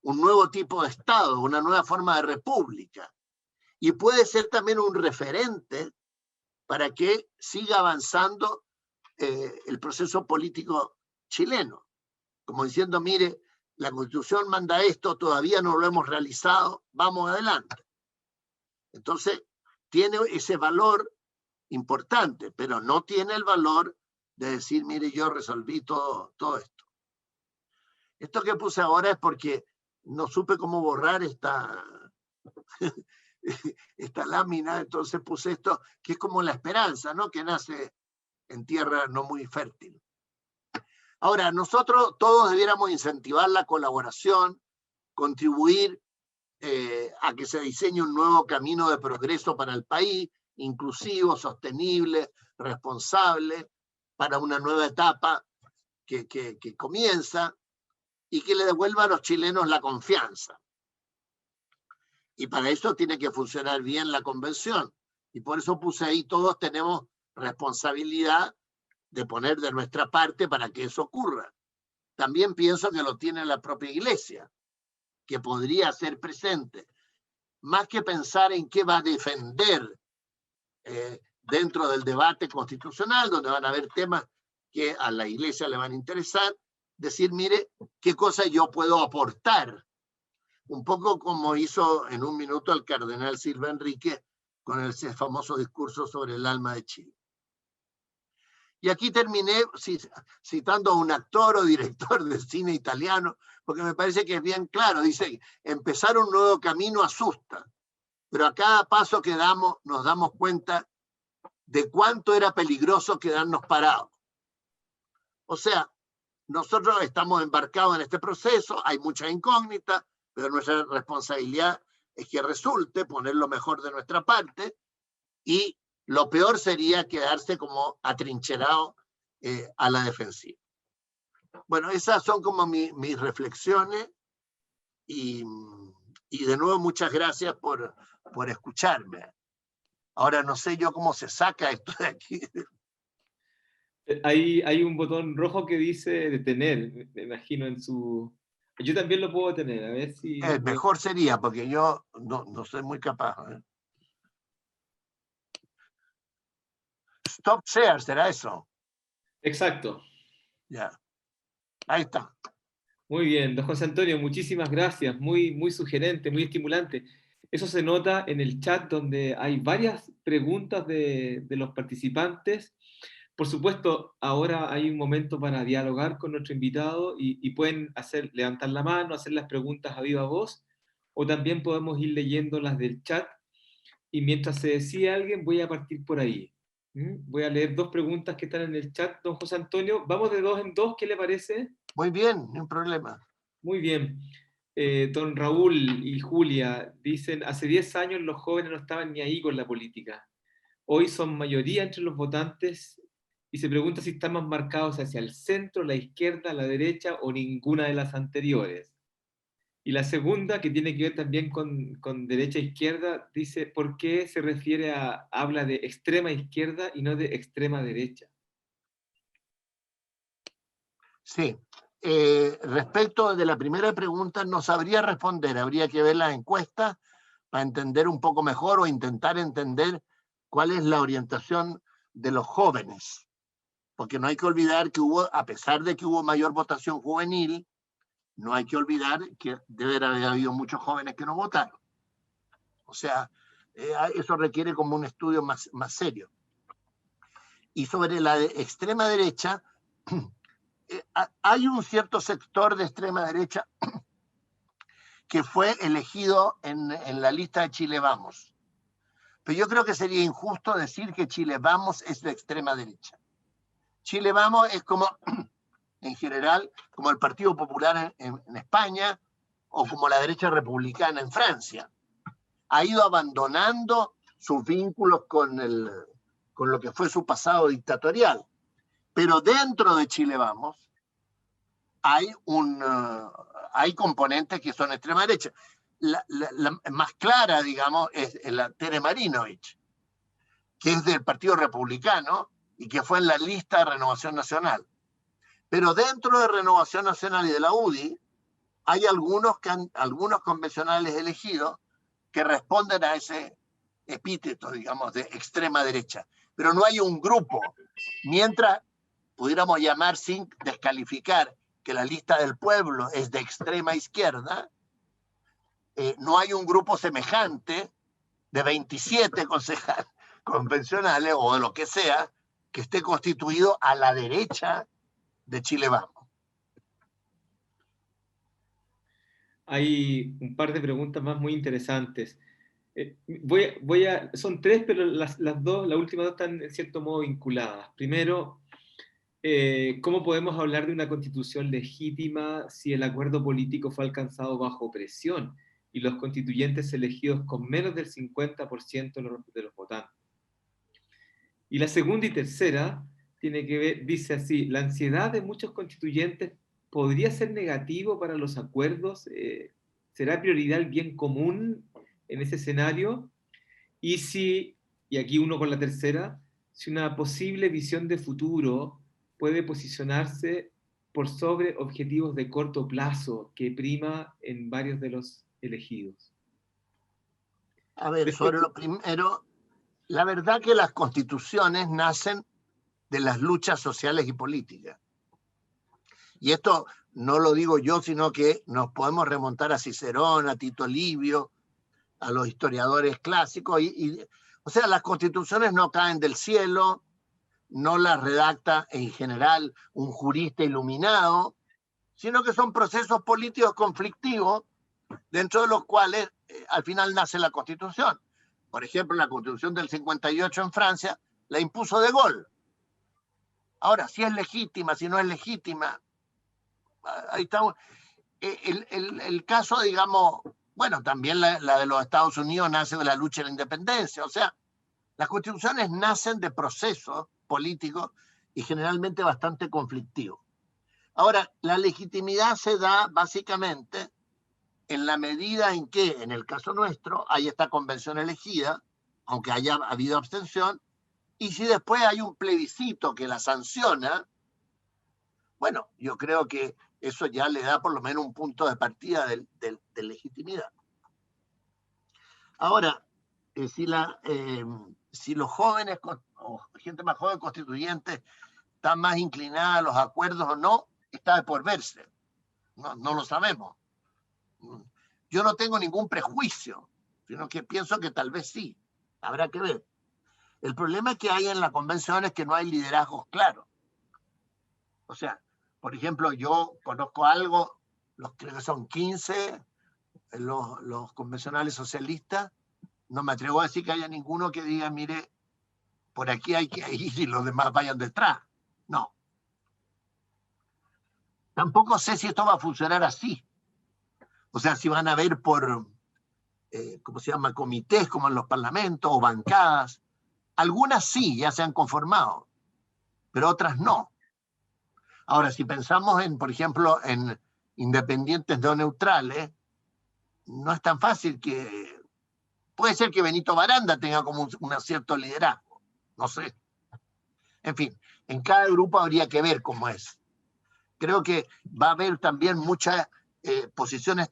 A: un nuevo tipo de Estado, una nueva forma de república. Y puede ser también un referente para que siga avanzando el proceso político chileno. Como diciendo, mire, la Constitución manda esto, todavía no lo hemos realizado, vamos adelante. Entonces, tiene ese valor importante, pero no tiene el valor de decir, mire, yo resolví todo esto. Esto que puse ahora es porque no supe cómo borrar esta lámina, entonces puse esto, que es como la esperanza, ¿no? Que nace en tierra no muy fértil. Ahora, nosotros todos debiéramos incentivar la colaboración, contribuir a que se diseñe un nuevo camino de progreso para el país, inclusivo, sostenible, responsable, para una nueva etapa que comienza. y que le devuelva a los chilenos la confianza. Y para eso tiene que funcionar bien la convención. Y por eso puse ahí, todos tenemos responsabilidad de poner de nuestra parte para que eso ocurra. También pienso que lo tiene la propia Iglesia, que podría ser presente. Más que pensar en qué va a defender dentro del debate constitucional, donde van a haber temas que a la Iglesia le van a interesar, decir, mire, qué cosa yo puedo aportar. Un poco como hizo en un minuto el cardenal Silva Enrique con ese famoso discurso sobre el alma de Chile. Y aquí terminé citando a un actor o director de cine italiano, porque me parece que es bien claro. Dice, empezar un nuevo camino asusta, pero a cada paso que damos nos damos cuenta de cuánto era peligroso quedarnos parados. O sea, nosotros estamos embarcados en este proceso, hay muchas incógnitas, pero nuestra responsabilidad es que resulte, poner lo mejor de nuestra parte, y lo peor sería quedarse como atrincherado a la defensiva. Bueno, esas son como mis reflexiones, y de nuevo muchas gracias por escucharme. Ahora no sé yo cómo se saca esto de aquí.
B: Hay un botón rojo que dice detener, me imagino en su... Yo también lo puedo detener, a ver si...
A: Mejor sería, porque yo no soy muy capaz. Stop share, ¿será eso?
B: Exacto.
A: Ya. Ahí está.
B: Muy bien, don José Antonio, muchísimas gracias, muy, muy sugerente, muy estimulante. Eso se nota en el chat donde hay varias preguntas de los participantes. Por supuesto, ahora hay un momento para dialogar con nuestro invitado y pueden levantar la mano, hacer las preguntas a viva voz, o también podemos ir leyendo las del chat. Y mientras se decide alguien, voy a partir por ahí. Voy a leer dos preguntas que están en el chat, don José Antonio. Vamos de dos en dos, ¿qué le parece?
A: Muy bien, no hay problema.
B: Muy bien. Don Raúl y Julia dicen, hace 10 años los jóvenes no estaban ni ahí con la política. Hoy son mayoría entre los votantes y se pregunta si están más marcados hacia el centro, la izquierda, la derecha o ninguna de las anteriores. Y la segunda, que tiene que ver también con derecha e izquierda, dice, ¿por qué se refiere habla de extrema izquierda y no de extrema derecha?
A: Sí. Respecto de la primera pregunta, no sabría responder. Habría que ver las encuestas para entender un poco mejor o intentar entender cuál es la orientación de los jóvenes. Porque no hay que olvidar que a pesar de que hubo mayor votación juvenil, no hay que olvidar que debe haber habido muchos jóvenes que no votaron. O sea, eso requiere como un estudio más serio. Y sobre la extrema derecha, hay un cierto sector de extrema derecha que fue elegido en la lista de Chile Vamos. Pero yo creo que sería injusto decir que Chile Vamos es de extrema derecha. Chile Vamos es como, en general, como el Partido Popular en España o como la derecha republicana en Francia. Ha ido abandonando sus vínculos con lo que fue su pasado dictatorial. Pero dentro de Chile Vamos hay componentes que son extrema derecha. La más clara, digamos, es la Tere Marinovich, que es del Partido Republicano y que fue en la lista de Renovación Nacional. Pero dentro de Renovación Nacional y de la UDI hay algunos convencionales elegidos que responden a ese epíteto, digamos, de extrema derecha. Pero no hay un grupo. Mientras pudiéramos llamar, sin descalificar, que la lista del pueblo es de extrema izquierda, no hay un grupo semejante de 27 concejales convencionales o de lo que sea que esté constituido a la derecha de Chile Vamos.
B: Hay un par de preguntas más muy interesantes. Son tres, pero las últimas dos están en cierto modo vinculadas. Primero, ¿cómo podemos hablar de una constitución legítima si el acuerdo político fue alcanzado bajo presión y los constituyentes elegidos con menos del 50% de los votantes? Y la segunda y tercera tiene que ver, dice así, la ansiedad de muchos constituyentes ¿podría ser negativo para los acuerdos? ¿Será prioridad el bien común en ese escenario? Y si, y aquí uno con la tercera, si una posible visión de futuro puede posicionarse por sobre objetivos de corto plazo que prima en varios de los elegidos.
A: A ver, sobre
B: Respecto,
A: lo primero, la verdad que las constituciones nacen de las luchas sociales y políticas. Y esto no lo digo yo, sino que nos podemos remontar a Cicerón, a Tito Livio, a los historiadores clásicos. O sea, las constituciones no caen del cielo, no las redacta en general un jurista iluminado, sino que son procesos políticos conflictivos dentro de los cuales al final nace la Constitución. Por ejemplo, la Constitución del 58 en Francia la impuso De Gaulle. Ahora, si es legítima, si no es legítima, ahí estamos. El caso, digamos, bueno, también la de los Estados Unidos nace de la lucha de la independencia. O sea, las constituciones nacen de procesos políticos y generalmente bastante conflictivos. Ahora, la legitimidad se da básicamente en la medida en que, en el caso nuestro, hay esta convención elegida, aunque haya habido abstención, y si después hay un plebiscito que la sanciona, bueno, yo creo que eso ya le da por lo menos un punto de partida de legitimidad. Ahora, si los jóvenes o gente más joven constituyente está más inclinada a los acuerdos o no, está de por verse. No lo sabemos. Yo no tengo ningún prejuicio, sino que pienso que tal vez sí. Habrá que ver. El problema que hay en la convención es que no hay liderazgos claros. O sea, por ejemplo, yo conozco algo, creo que son 15 los convencionales socialistas, no me atrevo a decir que haya ninguno que diga, mire, por aquí hay que ir y los demás vayan detrás. No. Tampoco sé si esto va a funcionar así. O sea, si van a haber por, ¿cómo se llama?, comités como en los parlamentos o bancadas. Algunas sí, ya se han conformado, pero otras no. Ahora, si pensamos en, por ejemplo, en independientes no neutrales, no es tan fácil que... Puede ser que Benito Baranda tenga como un cierto liderazgo, no sé. En fin, en cada grupo habría que ver cómo es. Creo que va a haber también muchas posiciones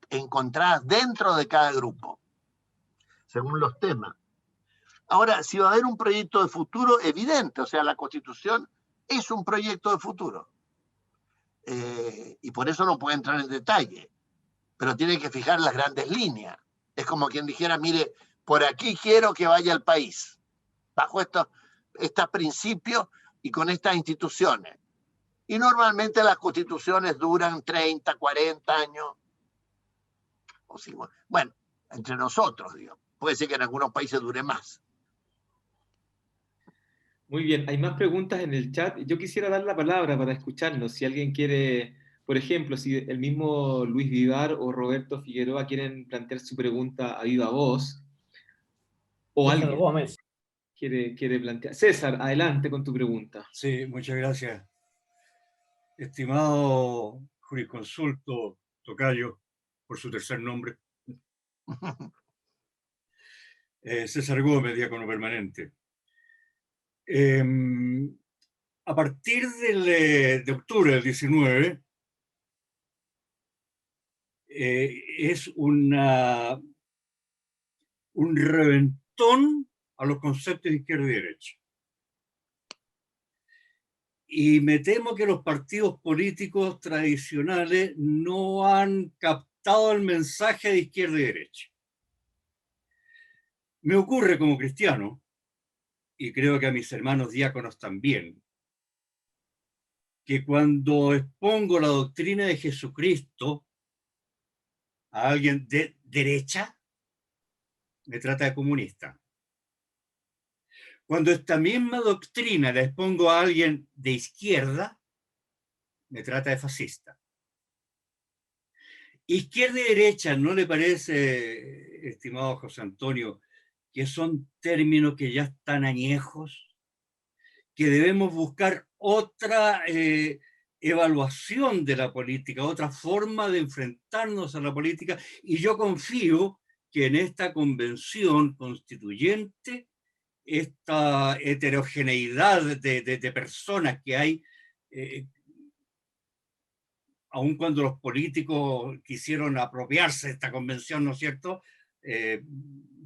A: encontradas dentro de cada grupo, según los temas. Ahora, si va a haber un proyecto de futuro, evidente, o sea, la Constitución es un proyecto de futuro. Y por eso no puede entrar en detalle, pero tiene que fijar las grandes líneas. Es como quien dijera, mire, por aquí quiero que vaya el país, bajo estos principios y con estas instituciones. Y normalmente las constituciones duran 30, 40 años. O si, bueno, entre nosotros, digamos. Puede ser que en algunos países dure más.
B: muy bien, hay más preguntas en el chat. Yo quisiera dar la palabra para escucharnos. Si alguien quiere, por ejemplo, si el mismo Luis Vivar o Roberto Figueroa quieren plantear su pregunta a viva voz, o
C: César
B: alguien
C: Gómez.
B: quiere plantear. César, adelante con tu pregunta.
D: Sí, muchas gracias. Estimado jurisconsulto Tocayo, por su tercer nombre, César Gómez, diácono permanente. A partir de octubre del 19, es un reventón a los conceptos de izquierda y derecha. Y me temo que los partidos políticos tradicionales no han captado el mensaje de izquierda y derecha. Me ocurre como cristiano, y creo que a mis hermanos diáconos también, que cuando expongo la doctrina de Jesucristo a alguien de derecha, me trata de comunista. Cuando esta misma doctrina la expongo a alguien de izquierda, me trata de fascista. Izquierda y derecha, ¿no le parece, estimado José Antonio, que son términos que ya están añejos? Que debemos buscar otra evaluación de la política, otra forma de enfrentarnos a la política, y yo confío que en esta convención constituyente, esta heterogeneidad de personas que hay, aun cuando los políticos quisieron apropiarse de esta convención, ¿no es cierto?,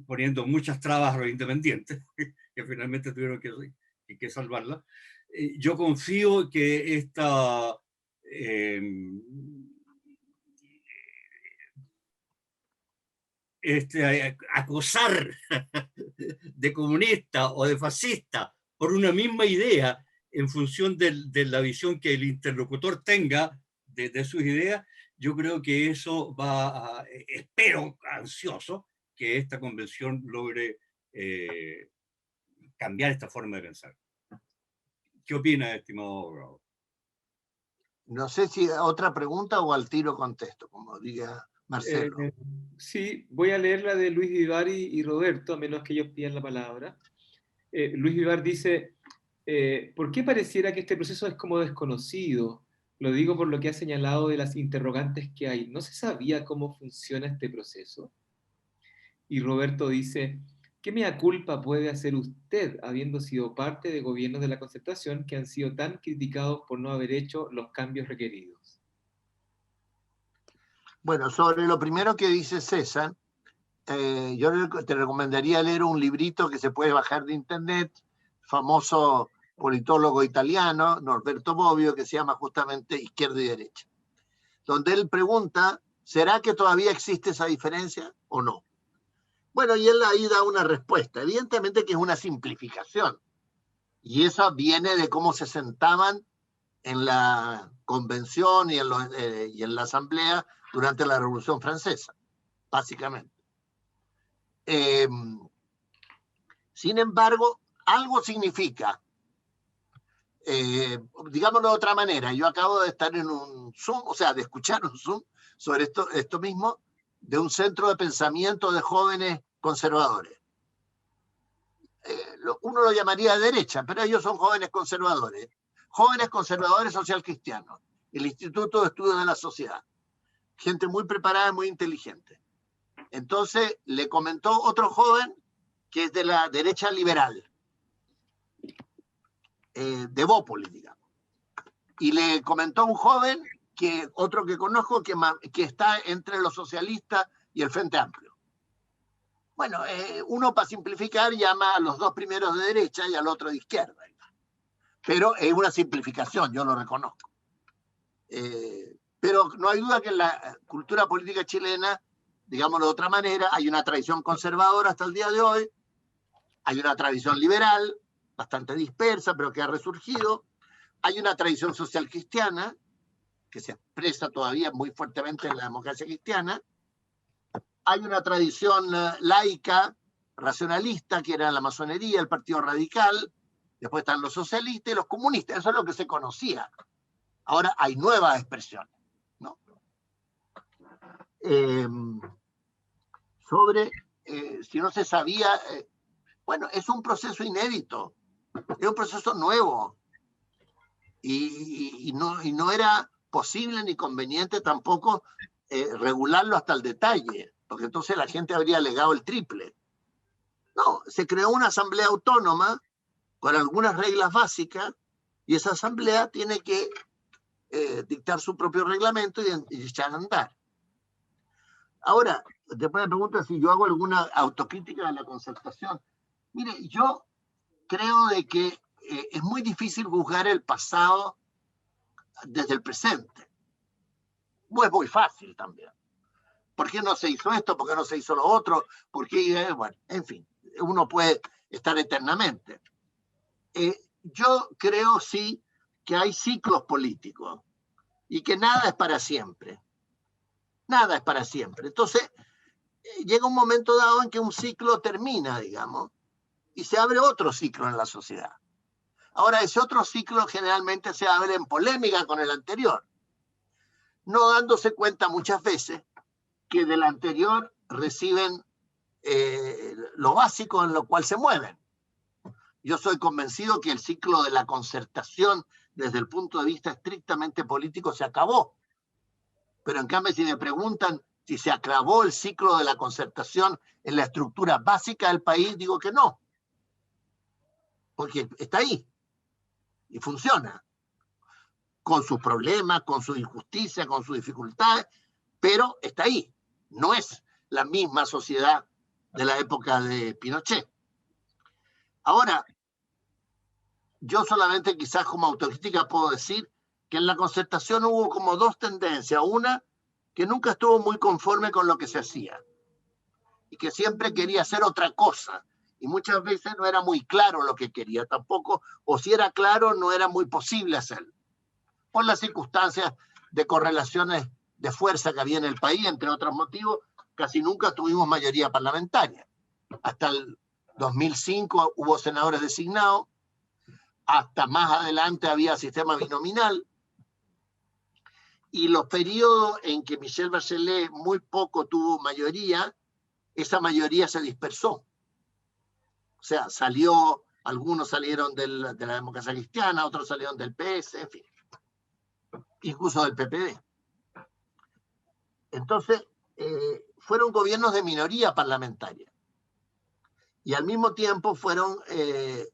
D: poniendo muchas trabas a los independientes, que finalmente tuvieron que salvarla. Yo confío que esta acusar de comunista o de fascista por una misma idea en función de la visión que el interlocutor tenga de sus ideas, yo creo que eso va a, espero ansioso que esta convención logre cambiar esta forma de pensar. ¿Qué opina, estimado abogado?
A: No sé si otra pregunta o al tiro contesto, como diga Marcelo.
B: Sí, voy a leer la de Luis Vivar y Roberto, a menos que ellos pidan la palabra. Luis Vivar dice, ¿por qué pareciera que este proceso es como desconocido? Lo digo por lo que ha señalado de las interrogantes que hay. ¿No se sabía cómo funciona este proceso? Y Roberto dice, ¿qué mea culpa puede hacer usted habiendo sido parte de gobiernos de la Concertación que han sido tan criticados por no haber hecho los cambios requeridos?
A: Bueno, sobre lo primero que dice César, yo te recomendaría leer un librito que se puede bajar de internet, famoso politólogo italiano, Norberto Bobbio, que se llama justamente Izquierda y Derecha, donde él pregunta, ¿será que todavía existe esa diferencia o no? Bueno, y él ahí da una respuesta, evidentemente que es una simplificación, y eso viene de cómo se sentaban en la convención y en la asamblea durante la Revolución Francesa, básicamente. Sin embargo, algo significa, digámoslo de otra manera, yo acabo de estar en un Zoom, o sea, de escuchar un Zoom sobre esto mismo, de un centro de pensamiento de jóvenes conservadores. Uno lo llamaría derecha, pero ellos son jóvenes conservadores social cristianos, el Instituto de Estudios de la Sociedad, gente muy preparada, muy inteligente. Entonces le comentó otro joven que es de la derecha liberal, de Bópoli, digamos. Y le comentó un joven, otro que conozco, que está entre los socialistas y el Frente Amplio. Bueno, uno para simplificar llama a los dos primeros de derecha y al otro de izquierda. Pero es una simplificación, yo lo reconozco. Pero no hay duda que en la cultura política chilena, digámoslo de otra manera, hay una tradición conservadora hasta el día de hoy, hay una tradición liberal, bastante dispersa, pero que ha resurgido, hay una tradición social cristiana, que se expresa todavía muy fuertemente en la democracia cristiana, hay una tradición laica, racionalista, que era la masonería, el Partido Radical, después están los socialistas y los comunistas, eso es lo que se conocía. Ahora hay nuevas expresiones, ¿no? Si no se sabía, bueno, es un proceso inédito, es un proceso nuevo, y no era posible ni conveniente tampoco regularlo hasta el detalle, porque entonces la gente habría alegado el triple. No, se creó una asamblea autónoma con algunas reglas básicas, y esa asamblea tiene que dictar su propio reglamento y echar a andar. Ahora, después me pregunta si yo hago alguna autocrítica de la Concertación. Mire, yo creo de que es muy difícil juzgar el pasado desde el presente. No es muy fácil también. ¿Por qué no se hizo esto? ¿Por qué no se hizo lo otro? ¿Por qué? Bueno, en fin, uno puede estar eternamente. Yo creo sí que hay ciclos políticos y que nada es para siempre. Nada es para siempre. Entonces, llega un momento dado en que un ciclo termina, digamos, y se abre otro ciclo en la sociedad. Ahora, ese otro ciclo generalmente se abre en polémica con el anterior, no dándose cuenta muchas veces que del anterior reciben lo básico en lo cual se mueven. Yo soy convencido que el ciclo de la Concertación desde el punto de vista estrictamente político se acabó. Pero en cambio, si me preguntan si se acabó el ciclo de la concertación en la estructura básica del país, digo que no. Porque está ahí y funciona, con sus problemas, con su injusticia, con sus dificultades, pero está ahí. No es la misma sociedad de la época de Pinochet. Ahora, yo solamente quizás como autocrítica puedo decir que en la concertación hubo como dos tendencias. Una, que nunca estuvo muy conforme con lo que se hacía y que siempre quería hacer otra cosa. Y muchas veces no era muy claro lo que quería tampoco, o si era claro, no era muy posible hacerlo. Por las circunstancias de correlaciones de fuerza que había en el país, entre otros motivos, casi nunca tuvimos mayoría parlamentaria. Hasta el 2005 hubo senadores designados, hasta más adelante había sistema binominal, y los periodos en que Michelle Bachelet muy poco tuvo mayoría, esa mayoría se dispersó. O sea, algunos salieron de la democracia cristiana, otros salieron del PS, en fin, incluso del PPD. Entonces, fueron gobiernos de minoría parlamentaria. Y al mismo tiempo fueron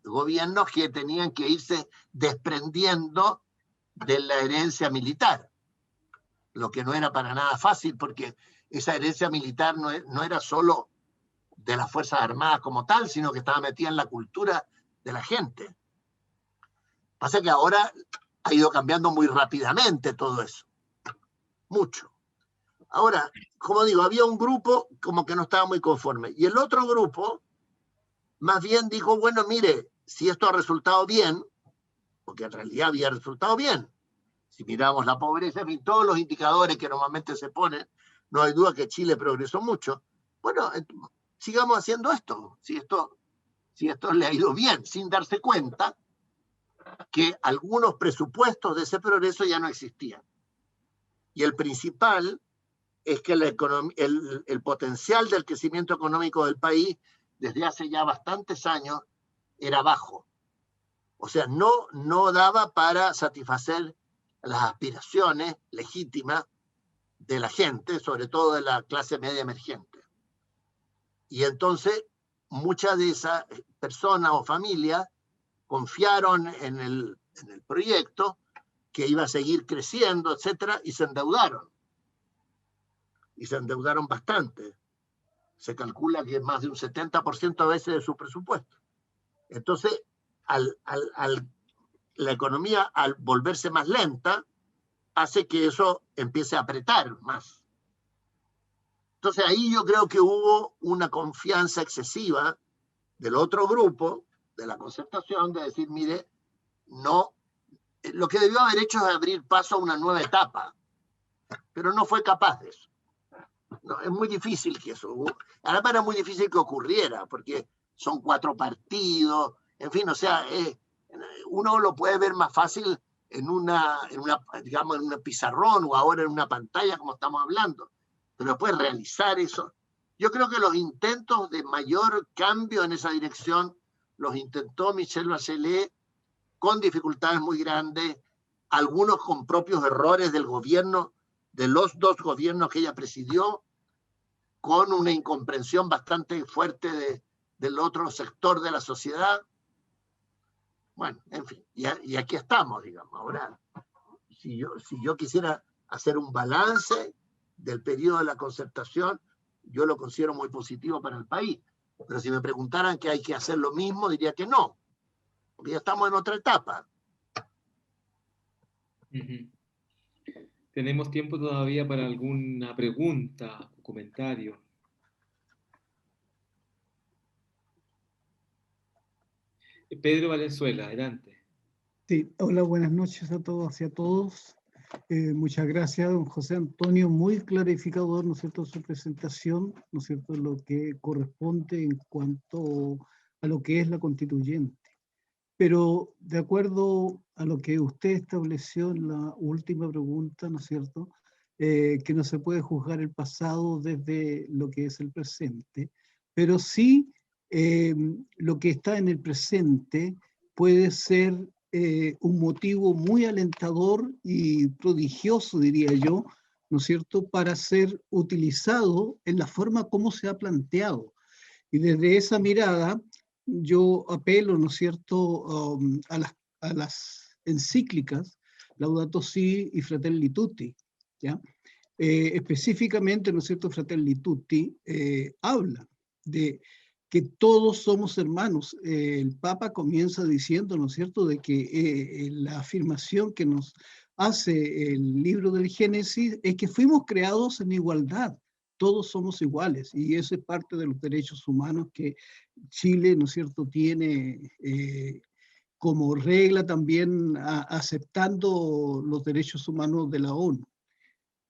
A: gobiernos que tenían que irse desprendiendo de la herencia militar, lo que no era para nada fácil, porque esa herencia militar no era solo de las Fuerzas Armadas como tal, sino que estaba metida en la cultura de la gente. Pasa que ahora ha ido cambiando muy rápidamente todo eso, mucho. Ahora, como digo, había un grupo como que no estaba muy conforme, y el otro grupo más bien dijo, bueno, mire, si esto ha resultado bien, porque en realidad había resultado bien, si miramos la pobreza, en fin, todos los indicadores que normalmente se ponen, no hay duda que Chile progresó mucho. Bueno, sigamos haciendo esto, si esto le ha ido bien, sin darse cuenta que algunos presupuestos de ese progreso ya no existían. Y el principal es que el potencial del crecimiento económico del país desde hace ya bastantes años era bajo. O sea, no daba para satisfacer las aspiraciones legítimas de la gente, sobre todo de la clase media emergente. Y entonces muchas de esas personas o familias confiaron en el proyecto, que iba a seguir creciendo, etcétera, y se endeudaron. Y se endeudaron bastante. Se calcula que es más de un 70% a veces de su presupuesto. Entonces, la economía, al volverse más lenta, hace que eso empiece a apretar más. Entonces ahí yo creo que hubo una confianza excesiva del otro grupo, de la concertación, de decir, mire, no, lo que debió haber hecho es abrir paso a una nueva etapa, pero no fue capaz de eso. No, es muy difícil que eso, además era muy difícil que ocurriera, porque son 4 partidos, en fin, o sea, uno lo puede ver más fácil digamos, en un pizarrón o ahora en una pantalla como estamos hablando, pero después realizar eso. Yo creo que los intentos de mayor cambio en esa dirección los intentó Michelle Bachelet con dificultades muy grandes, algunos con propios errores del gobierno, de los 2 gobiernos que ella presidió, con una incomprensión bastante fuerte del otro sector de la sociedad. Bueno, en fin, y aquí estamos, digamos. Ahora, si yo quisiera hacer un balance del periodo de la concertación, yo lo considero muy positivo para el país. Pero si me preguntaran que hay que hacer lo mismo, diría que no, porque ya estamos en otra etapa.
B: Tenemos tiempo todavía para alguna pregunta o comentario. Pedro Valenzuela, adelante.
C: Sí, hola, buenas noches a todas y a todos. Muchas gracias, don José Antonio, muy clarificador, ¿no es cierto?, su presentación, ¿no es cierto?, lo que corresponde en cuanto a lo que es la constituyente. Pero de acuerdo a lo que usted estableció en la última pregunta, ¿no es cierto?, que no se puede juzgar el pasado desde lo que es el presente, pero sí lo que está en el presente puede ser un motivo muy alentador y prodigioso, diría yo, ¿no es cierto?, para ser utilizado en la forma como se ha planteado. Y desde esa mirada, yo apelo, ¿no es cierto?, a las encíclicas Laudato Si y Fratelli Tutti, ¿ya? Específicamente, ¿no es cierto?, Fratelli Tutti habla de que todos somos hermanos. El Papa comienza diciendo, ¿no es cierto?, de que la afirmación que nos hace el libro del Génesis es que fuimos creados en igualdad, todos somos iguales, y eso es parte de los derechos humanos que Chile, ¿no es cierto?, tiene como regla también aceptando los derechos humanos de la ONU.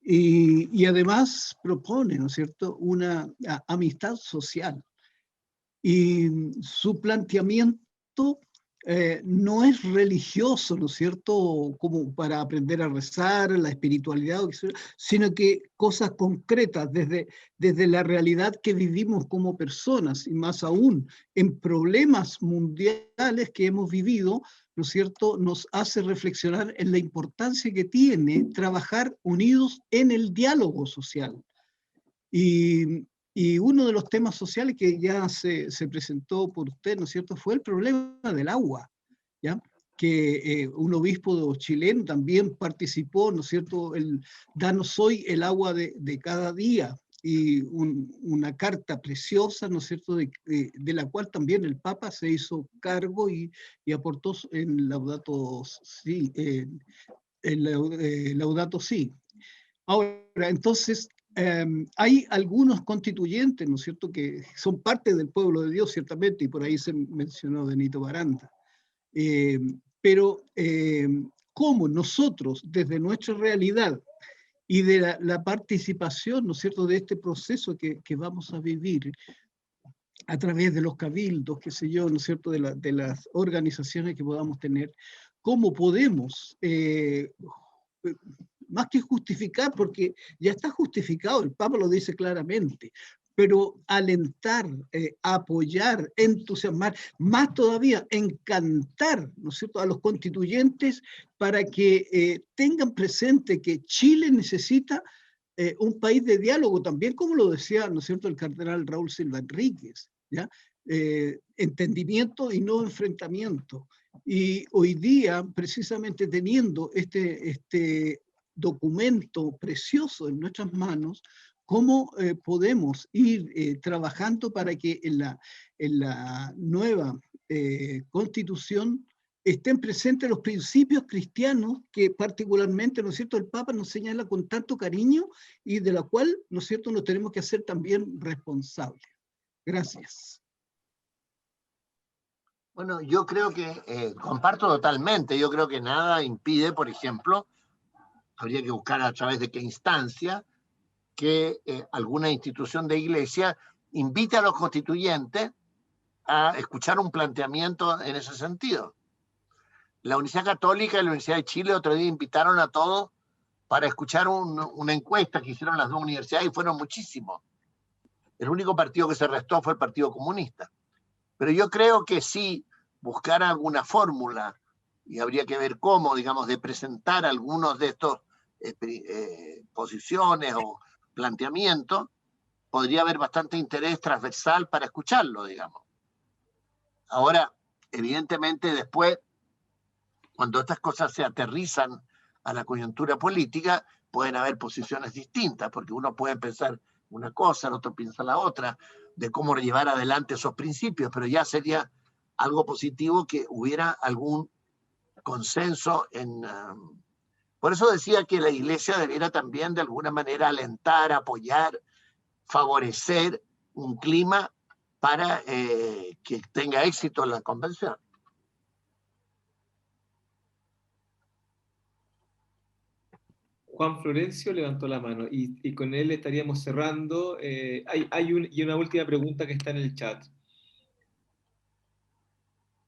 C: Y además propone, ¿no es cierto?, una amistad social. Y su planteamiento no es religioso, ¿no es cierto?, como para aprender a rezar, la espiritualidad, sino que cosas concretas desde la realidad que vivimos como personas, y más aún en problemas mundiales que hemos vivido, ¿no es cierto?, nos hace reflexionar en la importancia que tiene trabajar unidos en el diálogo social. Y uno de los temas sociales que ya se presentó por usted, ¿no es cierto?, fue el problema del agua, ¿ya? Que un obispo chileno también participó, ¿no es cierto?, el Danos hoy el agua de cada día, y una carta preciosa, ¿no es cierto?, de la cual también el Papa se hizo cargo y aportó en Laudato Si. Laudato Si. Ahora, entonces, hay algunos constituyentes, ¿no es cierto?, que son parte del pueblo de Dios, ciertamente, y por ahí se mencionó Benito Baranda. Pero, ¿cómo nosotros, desde nuestra realidad y de la participación, ¿no es cierto?, de este proceso que vamos a vivir a través de los cabildos, qué sé yo, ¿no es cierto?, de las organizaciones que podamos tener, cómo podemos más que justificar, porque ya está justificado, el Papa lo dice claramente, pero alentar, apoyar, entusiasmar, más todavía encantar, ¿no es cierto?, a los constituyentes para que tengan presente que Chile necesita un país de diálogo, también como lo decía, ¿no es cierto?, el cardenal Raúl Silva Enríquez, ¿ya? Entendimiento y no enfrentamiento. Y hoy día, precisamente teniendo este documento precioso en nuestras manos, cómo podemos ir trabajando para que en la nueva constitución estén presentes los principios cristianos que particularmente, ¿no es cierto?, el Papa nos señala con tanto cariño y de la cual, ¿no es cierto?, nos tenemos que hacer también responsables. Gracias.
A: Bueno, yo creo que comparto totalmente, yo creo que nada impide, por ejemplo, habría que buscar a través de qué instancia, que alguna institución de iglesia invite a los constituyentes a escuchar un planteamiento en ese sentido. La Universidad Católica y la Universidad de Chile otro día invitaron a todos para escuchar una encuesta que hicieron las dos universidades y fueron muchísimos. El único partido que se restó fue el Partido Comunista. Pero yo creo que sí, buscar alguna fórmula, y habría que ver cómo, digamos, de presentar algunos de estos posiciones o planteamientos, podría haber bastante interés transversal para escucharlo, digamos. Ahora, evidentemente, después, cuando estas cosas se aterrizan a la coyuntura política, pueden haber posiciones distintas, porque uno puede pensar una cosa, el otro piensa la otra, de cómo llevar adelante esos principios, pero ya sería algo positivo que hubiera algún consenso en... Por eso decía que la Iglesia debiera también de alguna manera alentar, apoyar, favorecer un clima para que tenga éxito en la convención.
B: Juan Florencio levantó la mano y con él estaríamos cerrando. Hay una última pregunta que está en el chat.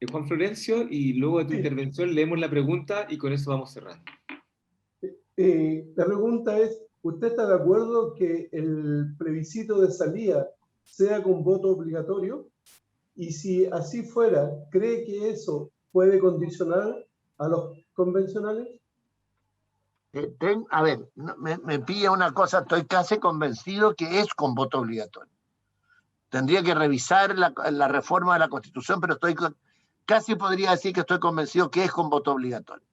B: Juan Florencio, y luego de tu intervención leemos la pregunta y con eso vamos cerrando.
E: La pregunta es, ¿usted está de acuerdo que el plebiscito de salida sea con voto obligatorio? Y si así fuera, ¿cree que eso puede condicionar a los convencionales?
A: A ver, me pilla una cosa, estoy casi convencido que es con voto obligatorio. Tendría que revisar la reforma de la Constitución, pero casi podría decir que estoy convencido que es con voto obligatorio.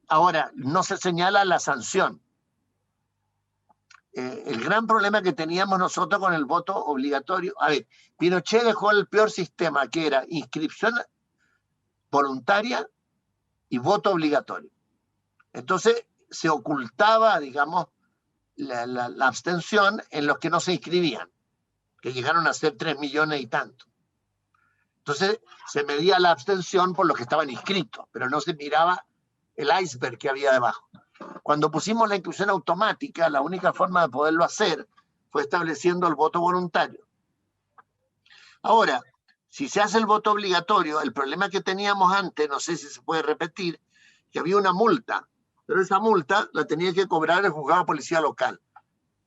A: Ahora, no se señala la sanción. El gran problema que teníamos nosotros con el voto obligatorio, a ver, Pinochet dejó el peor sistema, que era inscripción voluntaria y voto obligatorio. Entonces se ocultaba, digamos, la abstención en los que no se inscribían, que llegaron a ser 3 millones y tanto. Entonces se medía la abstención por los que estaban inscritos, pero no se miraba el iceberg que había debajo. Cuando pusimos la inscripción automática, la única forma de poderlo hacer fue estableciendo el voto voluntario. Ahora, si se hace el voto obligatorio, el problema que teníamos antes, no sé si se puede repetir, que había una multa, pero esa multa la tenía que cobrar el juzgado de policía local.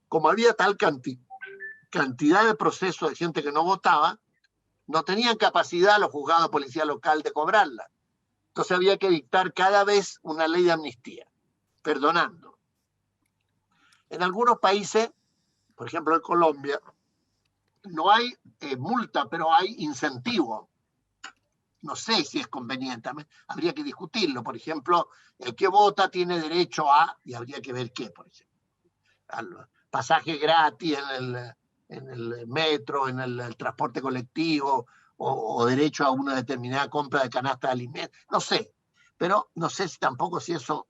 A: Como había tal cantidad de procesos de gente que no votaba, no tenían capacidad los juzgados de policía local de cobrarla. Entonces había que dictar cada vez una ley de amnistía, perdonando. En algunos países, por ejemplo en Colombia, no hay multa, pero hay incentivo. No sé si es conveniente, habría que discutirlo. Por ejemplo, el que vota tiene derecho a, y habría que ver qué, por ejemplo, al pasaje gratis en el metro, en el transporte colectivo, o derecho a una determinada compra de canasta de alimentos, no sé, pero no sé si tampoco si eso...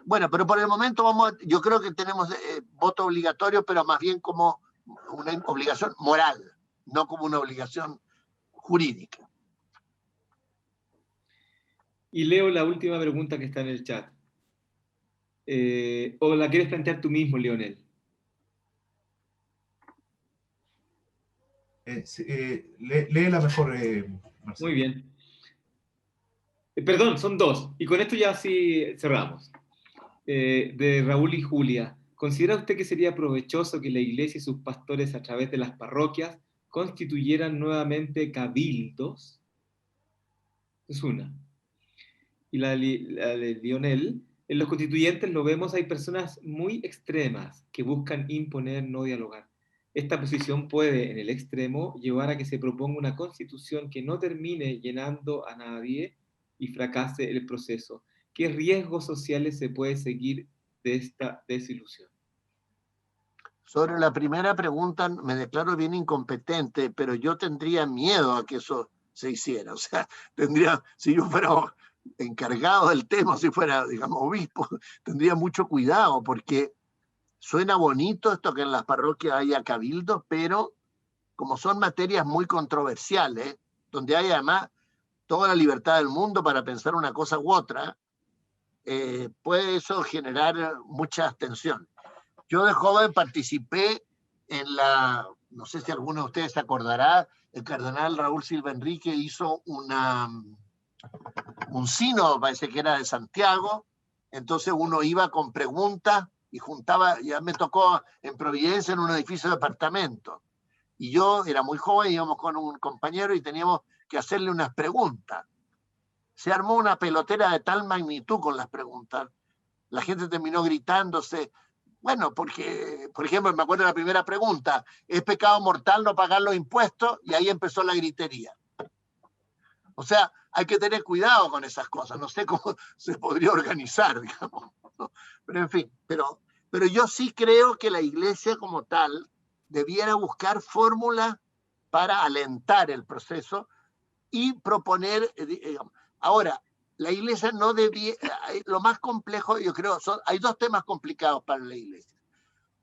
A: Bueno, pero por el momento yo creo que tenemos voto obligatorio, pero más bien como una obligación moral, no como una obligación jurídica.
B: Y leo la última pregunta que está en el chat. ¿O la quieres plantear tú mismo, Leonel?
F: Léela mejor, Marcelo.
B: Muy bien. Perdón, son dos. Y con esto ya sí cerramos. De Raúl y Julia. ¿Considera usted que sería provechoso que la Iglesia y sus pastores a través de las parroquias constituyeran nuevamente cabildos? Es una. Y la de Lionel, en los constituyentes lo vemos, hay personas muy extremas que buscan imponer, no dialogar. Esta posición puede, en el extremo, llevar a que se proponga una constitución que no termine llenando a nadie y fracase el proceso. ¿Qué riesgos sociales se puede seguir de esta desilusión?
A: Sobre la primera pregunta, me declaro bien incompetente, pero yo tendría miedo a que eso se hiciera. O sea, si yo fuera encargado del tema, si fuera, digamos, obispo, tendría mucho cuidado, porque suena bonito esto que en las parroquias haya cabildos, pero como son materias muy controversiales, donde hay además toda la libertad del mundo para pensar una cosa u otra, puede eso generar muchas tensiones. Yo de joven participé en no sé si alguno de ustedes se acordará, el cardenal Raúl Silva Enrique hizo un sínodo, parece que era de Santiago, entonces uno iba con preguntas y juntaba, ya me tocó en Providencia en un edificio de apartamentos, y yo era muy joven, íbamos con un compañero y teníamos que hacerle unas preguntas. Se armó una pelotera de tal magnitud con las preguntas, la gente terminó gritándose. Bueno, porque, por ejemplo, me acuerdo de la primera pregunta, ¿es pecado mortal no pagar los impuestos? Y ahí empezó la gritería. O sea, hay que tener cuidado con esas cosas, no sé cómo se podría organizar, digamos, ¿no? Pero en fin, pero yo sí creo que la Iglesia como tal debiera buscar fórmulas para alentar el proceso y proponer, digamos. Ahora, la Iglesia no debía, lo más complejo, yo creo, hay dos temas complicados para la Iglesia.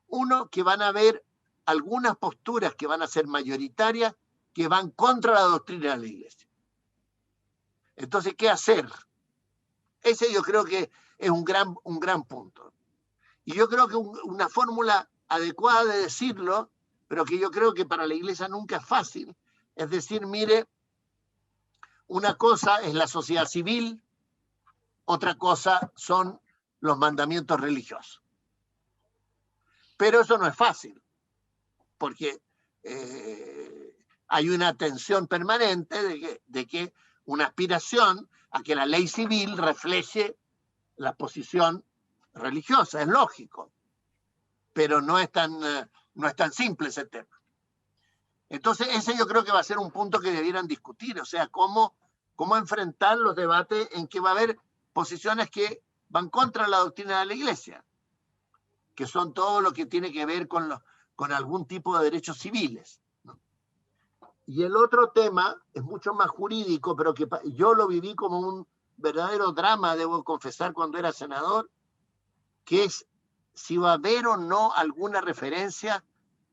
A: Uno, que van a haber algunas posturas que van a ser mayoritarias, que van contra la doctrina de la Iglesia. Entonces, ¿qué hacer? Ese yo creo que es un gran punto. Y yo creo que una fórmula adecuada de decirlo, pero que yo creo que para la Iglesia nunca es fácil, es decir, mire, una cosa es la sociedad civil, otra cosa son los mandamientos religiosos. Pero eso no es fácil, porque hay una tensión permanente de que una aspiración a que la ley civil refleje la posición religiosa, es lógico, pero no es tan simple ese tema. Entonces, ese yo creo que va a ser un punto que debieran discutir, o sea, cómo enfrentar los debates en que va a haber posiciones que van contra la doctrina de la Iglesia, que son todo lo que tiene que ver con algún tipo de derechos civiles, ¿no? Y el otro tema es mucho más jurídico, pero que yo lo viví como un verdadero drama, debo confesar, cuando era senador, que es si va a haber o no alguna referencia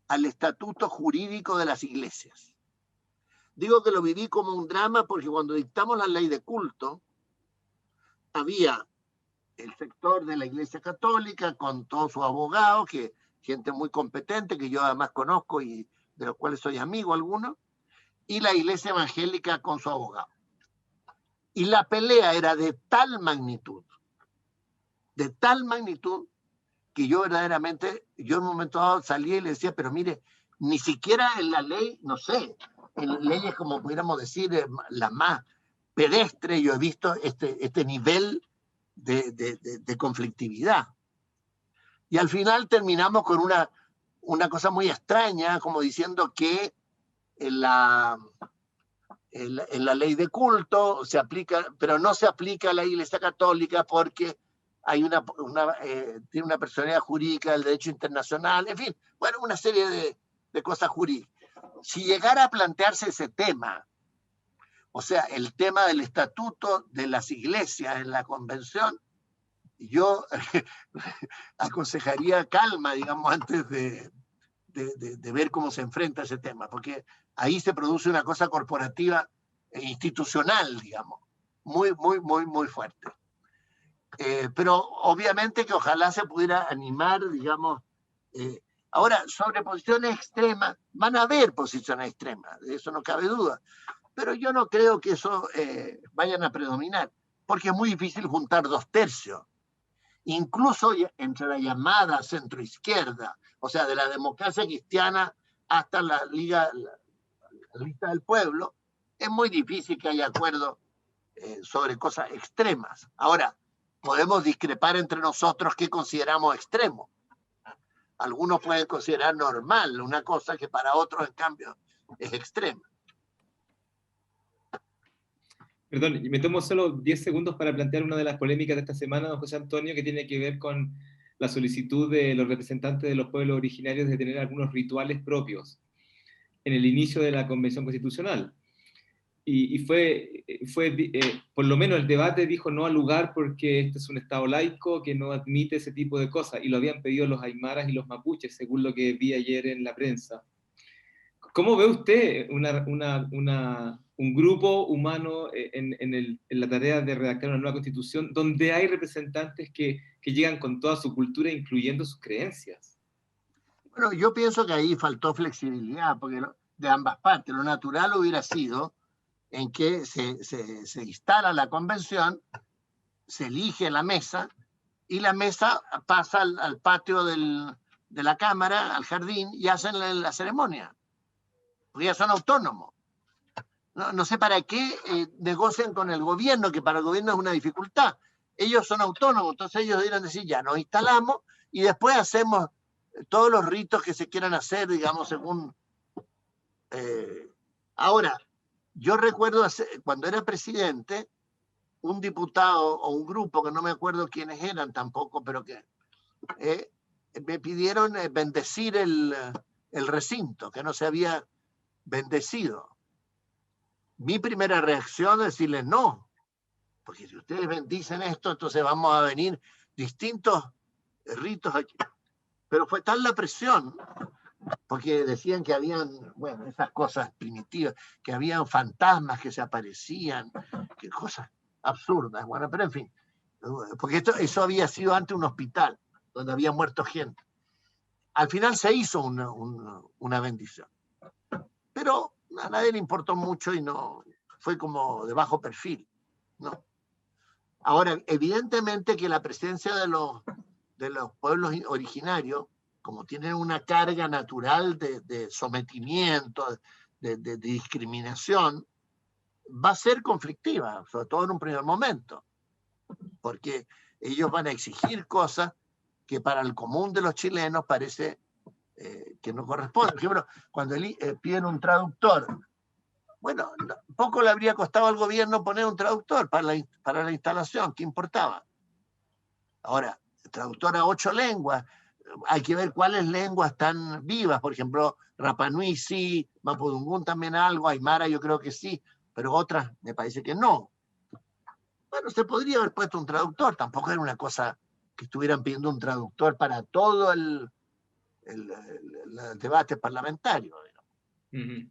A: al estatuto jurídico de las iglesias. Digo que lo viví como un drama porque cuando dictamos la ley de culto, había el sector de la Iglesia Católica con todos sus abogados, gente muy competente, que yo además conozco y de los cuales soy amigo algunos, y la Iglesia Evangélica con su abogado. Y la pelea era de tal magnitud, que yo verdaderamente, yo en un momento dado salí y le decía, pero mire, ni siquiera en la ley, no sé, en leyes como pudiéramos decir, la más pedestre, yo he visto este nivel de conflictividad. Y al final terminamos con una cosa muy extraña, como diciendo que en la ley de culto se aplica, pero no se aplica a la Iglesia Católica porque hay tiene una personalidad jurídica del derecho internacional, en fin, bueno, una serie de cosas jurídicas. Si llegara a plantearse ese tema, o sea, el tema del estatuto de las iglesias en la convención, yo aconsejaría calma, digamos, antes de ver cómo se enfrenta ese tema, porque ahí se produce una cosa corporativa e institucional, digamos, muy, muy, muy, muy fuerte. Pero obviamente que ojalá se pudiera animar, digamos. Ahora, sobre posiciones extremas, van a haber posiciones extremas, de eso no cabe duda, pero yo no creo que eso vayan a predominar, porque es muy difícil juntar 2/3. Incluso entre la llamada centroizquierda, o sea, de la democracia cristiana hasta la Lista del Pueblo, es muy difícil que haya acuerdo sobre cosas extremas. Ahora, podemos discrepar entre nosotros qué consideramos extremo. Algunos pueden considerar normal una cosa que para otros, en cambio, es extrema.
B: Perdón, me tomo solo 10 segundos para plantear una de las polémicas de esta semana, don José Antonio, que tiene que ver con la solicitud de los representantes de los pueblos originarios de tener algunos rituales propios en el inicio de la Convención Constitucional. Y por lo menos el debate dijo no al lugar porque este es un Estado laico que no admite ese tipo de cosas, y lo habían pedido los aymaras y los mapuches, según lo que vi ayer en la prensa. ¿Cómo ve usted un grupo humano en la tarea de redactar una nueva constitución donde hay representantes que llegan con toda su cultura, incluyendo sus creencias?
A: Bueno, yo pienso que ahí faltó flexibilidad, porque de ambas partes. Lo natural hubiera sido en que se instala la convención, se elige la mesa, y la mesa pasa al patio de la Cámara, al jardín, y hacen la ceremonia. Porque ya son autónomos. No sé para qué negocian con el gobierno, que para el gobierno es una dificultad. Ellos son autónomos, entonces ellos deberían decir, ya nos instalamos y después hacemos todos los ritos que se quieran hacer, digamos, según... Ahora, yo recuerdo cuando era presidente, un diputado o un grupo, que no me acuerdo quiénes eran tampoco, pero que me pidieron bendecir el recinto, que no se había bendecido. Mi primera reacción es decirles no, porque si ustedes bendicen esto, entonces vamos a venir distintos ritos aquí. Pero fue tal la presión, porque decían que habían, bueno, esas cosas primitivas, que habían fantasmas que se aparecían, que cosas absurdas, bueno, pero en fin, porque eso había sido antes un hospital, donde había muerto gente. Al final se hizo una bendición, pero a nadie le importó mucho y no fue como de bajo perfil, ¿no? Ahora, evidentemente que la presencia de los pueblos originarios, como tienen una carga natural de sometimiento, de discriminación, va a ser conflictiva, sobre todo en un primer momento, porque ellos van a exigir cosas que para el común de los chilenos parece que no corresponde. Por ejemplo, cuando piden un traductor, bueno, poco le habría costado al gobierno poner un traductor para la instalación, ¿qué importaba? Ahora, traductor a 8 lenguas, hay que ver cuáles lenguas están vivas, por ejemplo, Rapa Nui sí, Mapudungún también algo, Aymara yo creo que sí, pero otras me parece que no. Bueno, se podría haber puesto un traductor, tampoco era una cosa que estuvieran pidiendo un traductor para todo el debate parlamentario.
B: Ujú.